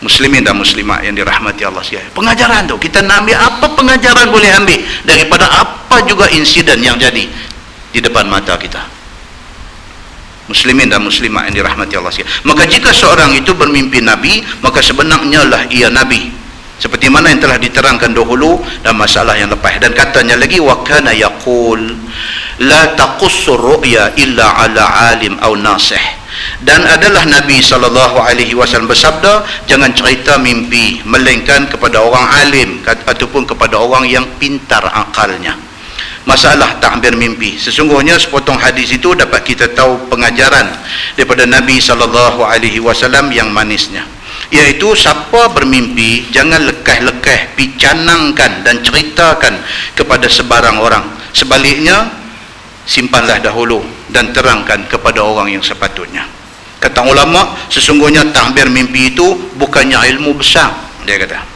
Muslimin dan muslimat yang dirahmati Allah sekalian. Pengajaran tu kita nak ambil apa pengajaran boleh ambil daripada apa juga insiden yang jadi di depan mata kita. Muslimin dan muslimat yang dirahmati Allah sekalian. Maka jika seorang itu bermimpi Nabi, maka sebenarnya lah ia Nabi, seperti mana yang telah diterangkan dahulu dan masalah yang lepas. Dan katanya lagi, wa kana yaqul la taqussur ru'ya illa ala alim aw nasih. Dan adalah Nabi SAW bersabda, jangan cerita mimpi melainkan kepada orang alim ataupun kepada orang yang pintar akalnya. Masalah takbir mimpi, sesungguhnya sepotong hadis itu dapat kita tahu pengajaran daripada Nabi SAW yang manisnya, iaitu siapa bermimpi jangan lekeh-lekeh picanangkan dan ceritakan kepada sebarang orang, sebaliknya simpanlah dahulu dan terangkan kepada orang yang sepatutnya. Kata ulama, sesungguhnya takbir mimpi itu bukannya ilmu besar, dia kata,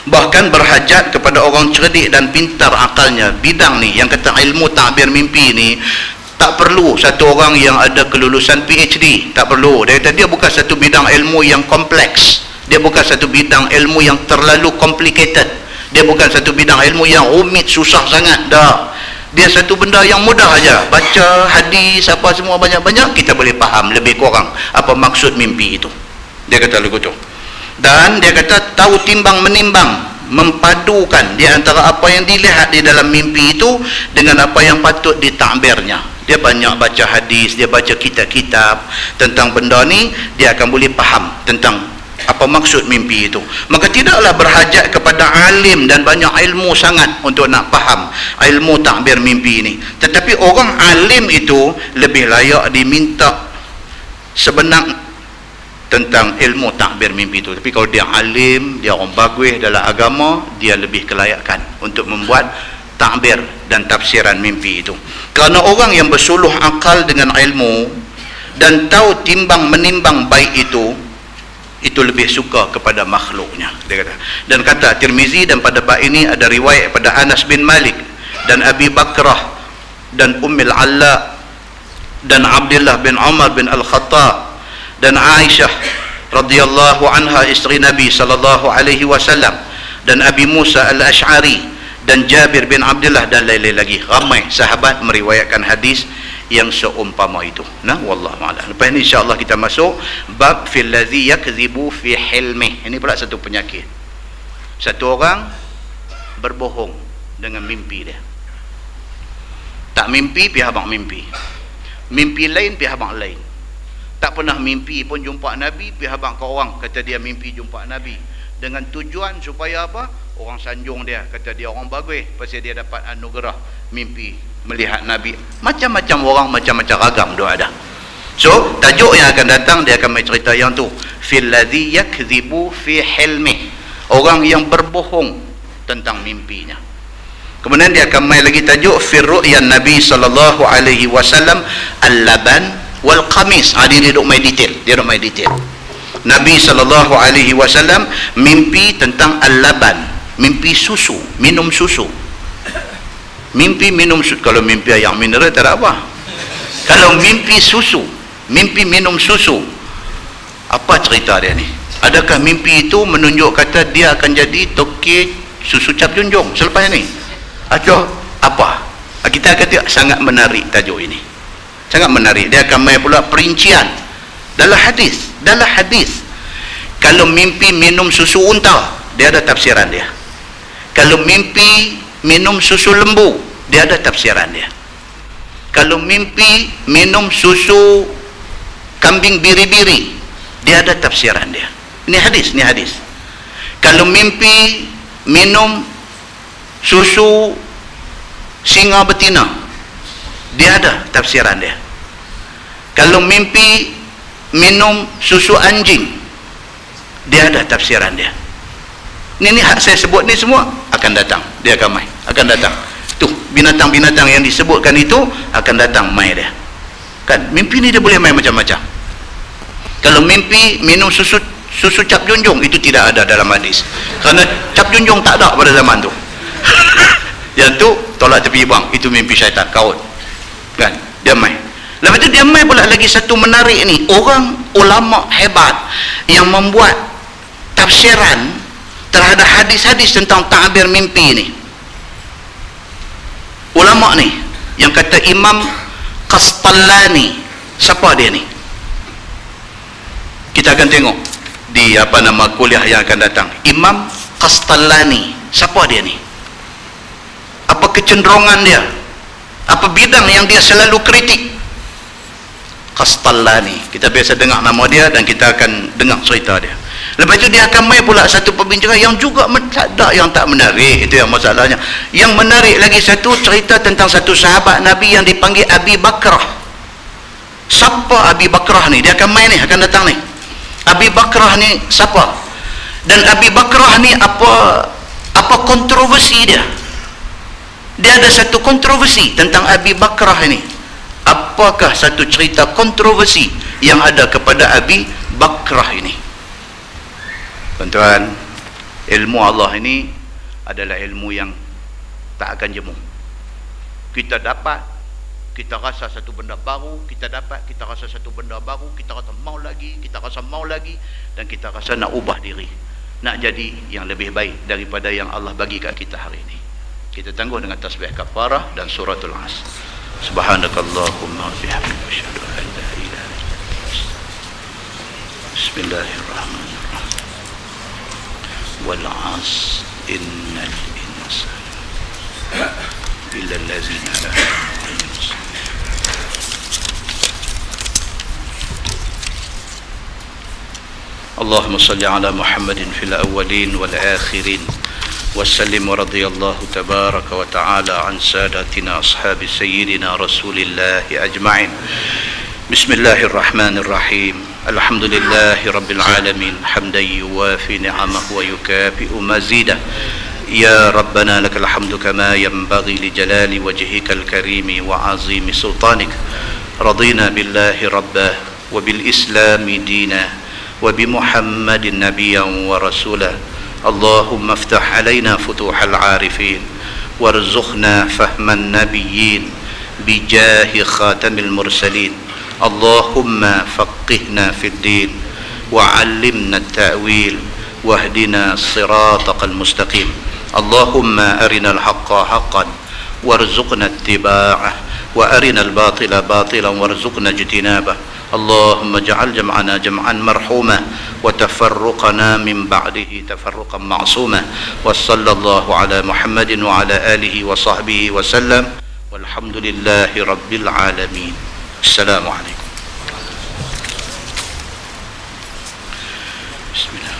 bahkan berhajat kepada orang cerdik dan pintar akalnya. Bidang ni yang kata ilmu takbir mimpi ni tak perlu satu orang yang ada kelulusan PhD, tak perlu. Dia kata dia bukan satu bidang ilmu yang kompleks. Dia bukan satu bidang ilmu yang terlalu complicated. Dia bukan satu bidang ilmu yang rumit, susah sangat. Dah. Dia satu benda yang mudah aja. Baca hadis apa semua banyak-banyak, kita boleh faham lebih kurang apa maksud mimpi itu. Dia kata lagu tu. Dan dia kata tahu timbang menimbang, mempadukan di antara apa yang dilihat di dalam mimpi itu dengan apa yang patut ditakbirnya. Dia banyak baca hadis, dia baca kitab-kitab tentang benda ni, dia akan boleh faham tentang apa maksud mimpi itu. Maka tidaklah berhajat kepada alim dan banyak ilmu sangat untuk nak faham ilmu takbir mimpi ini. Tetapi orang alim itu lebih layak diminta sebenar tentang ilmu takbir mimpi itu. Tapi kalau dia alim, dia orang bagus dalam agama, dia lebih kelayakan untuk membuat takbir dan tafsiran mimpi itu. Kerana orang yang bersuluh akal dengan ilmu dan tahu timbang menimbang baik itu lebih suka kepada makhluknya, dia kata. Dan kata Tirmizi, dan pada bab ini ada riwayat pada Anas bin Malik dan Abi Bakrah dan Ummul Alla dan Abdullah bin Umar bin Al-Khattab dan Aisyah radhiyallahu anha isteri Nabi sallallahu alaihi wasallam dan Abi Musa Al-Ash'ari dan Jabir bin Abdullah dan lain-lain lagi. Ramai sahabat meriwayatkan hadis yang seumpama itu. Nah, wallahu a'lam. Lepas ni insya-Allah kita masuk bab fil ladzi yakdzibu fi hilmih. Ini pula satu penyakit. Satu orang berbohong dengan mimpi dia. Tak mimpi pihak abang mimpi. Mimpi lain pihak abang lain. Tak pernah mimpi pun jumpa Nabi, pihak abang ke orang kata dia mimpi jumpa Nabi. Dengan tujuan supaya apa? Orang sanjung dia, kata dia orang bagus pasal dia dapat anugerah mimpi melihat Nabi. Macam-macam orang, macam-macam ragam dia ada. So tajuk yang akan datang dia akan cerita yang tu, fil ladzi yakdzibu fi hilmih, orang yang berbohong tentang mimpinya. Kemudian dia akan mai lagi tajuk fir ru'yan Nabi sallallahu alaihi wasallam al-laban wal qamis. Dia duk mai detail, Nabi sallallahu alaihi wasallam mimpi tentang al-laban, mimpi susu, minum susu. Mimpi minum susu. Kalau mimpi ayam mineral tak ada apa. Kalau mimpi susu, mimpi minum susu, apa cerita dia ni? Adakah mimpi itu menunjuk kata dia akan jadi toke susu cap junjung selepas ni? Atau apa? Kita akan tengok. Sangat menarik tajuk ini, sangat menarik. Dia akan mai pula perincian dalam hadis. Kalau mimpi minum susu unta, dia ada tafsiran dia. Kalau mimpi minum susu lembu, dia ada tafsiran dia. Kalau mimpi minum susu kambing biri-biri, dia ada tafsiran dia. Ini hadis. Kalau mimpi minum susu singa betina, dia ada tafsiran dia. Kalau mimpi minum susu anjing, dia ada tafsiran dia. Ini hak saya sebut ni semua akan datang. Dia akan mai, akan datang. Tu binatang-binatang yang disebutkan itu akan datang mai dia. Kan mimpi ni dia boleh mai macam-macam. Kalau mimpi minum susu cap junjung, itu tidak ada dalam hadis. Kerana cap junjung tak ada pada zaman tu. Yang tu tolak tepi bang, itu mimpi syaitan kaut. Kan? Dia mai. Lepas tu dia mai pula lagi satu menarik ni. Orang ulama hebat yang membuat tafsiran terhadap hadis-hadis tentang ta'bir mimpi ni. Ulama ni yang kata Imam Qastallani. Siapa dia ni? Kita akan tengok di kuliah yang akan datang. Imam Qastallani. Siapa dia ni? Apa kecenderungan dia? Apa bidang yang dia selalu kritik? Qastallani. Kita biasa dengar nama dia dan kita akan dengar cerita dia. Lepas itu dia akan mai pula satu perbincangan yang juga tak ada yang tak menarik. Itu yang masalahnya. Yang menarik lagi satu cerita tentang satu sahabat Nabi yang dipanggil Abi Bakrah. Siapa Abi Bakrah ni? Dia akan mai ni, akan datang ni. Abi Bakrah ni siapa? Dan Abi Bakrah ni apa kontroversi dia? Dia ada satu kontroversi tentang Abi Bakrah ini. Apakah satu cerita kontroversi yang ada kepada Abi Bakrah ini? Tuan-tuan, ilmu Allah ini adalah ilmu yang tak akan jemu. Kita dapat kita rasa satu benda baru, kita dapat, kita rasa satu benda baru, kita rasa mau lagi, kita rasa mau lagi, dan kita rasa nak ubah diri, nak jadi yang lebih baik daripada yang Allah bagi kat kita hari ini. Kita tangguh dengan tasbih kafarah dan suratul Asr. Subhanakallahumma wa bihamdika asyhadu an la ilaha illa anta. Bismillahirrahmanirrahim. Wal 'asr innal insana illa allazina amanu. اللهم صل على محمد في الأولين والآخرين وسلم ورضي الله تبارك وتعالى عن سادتنا أصحاب سيدنا رسول الله أجمعين. بسم الله الرحمن الرحيم. الحمد لله رب العالمين حمدا يوافي نعمه ويكافئ مزيده. يا ربنا لك الحمد كما ينبغي لجلال وجهك الكريم وعظيم سلطانك. رضينا بالله ربا وبالإسلام دينا وبمحمد نبيا ورسولا. اللهم افتح علينا فتوح العارفين وارزقنا فهم النبيين بجاه خاتم المرسلين. اللهم فقهنا في الدين وعلمنا التأويل واهدنا صراطك المستقيم. اللهم أرنا الحق حقا وارزقنا اتباعه وأرنا الباطل باطلا وارزقنا اجتنابه. اللهم اجعل جمعنا جمعا مرحوما وتفرقنا من بعده تفرقا معصوما. وصلى الله على محمد وعلى آله وصحبه وسلم والحمد لله رب العالمين. السلام عليكم. بسم الله.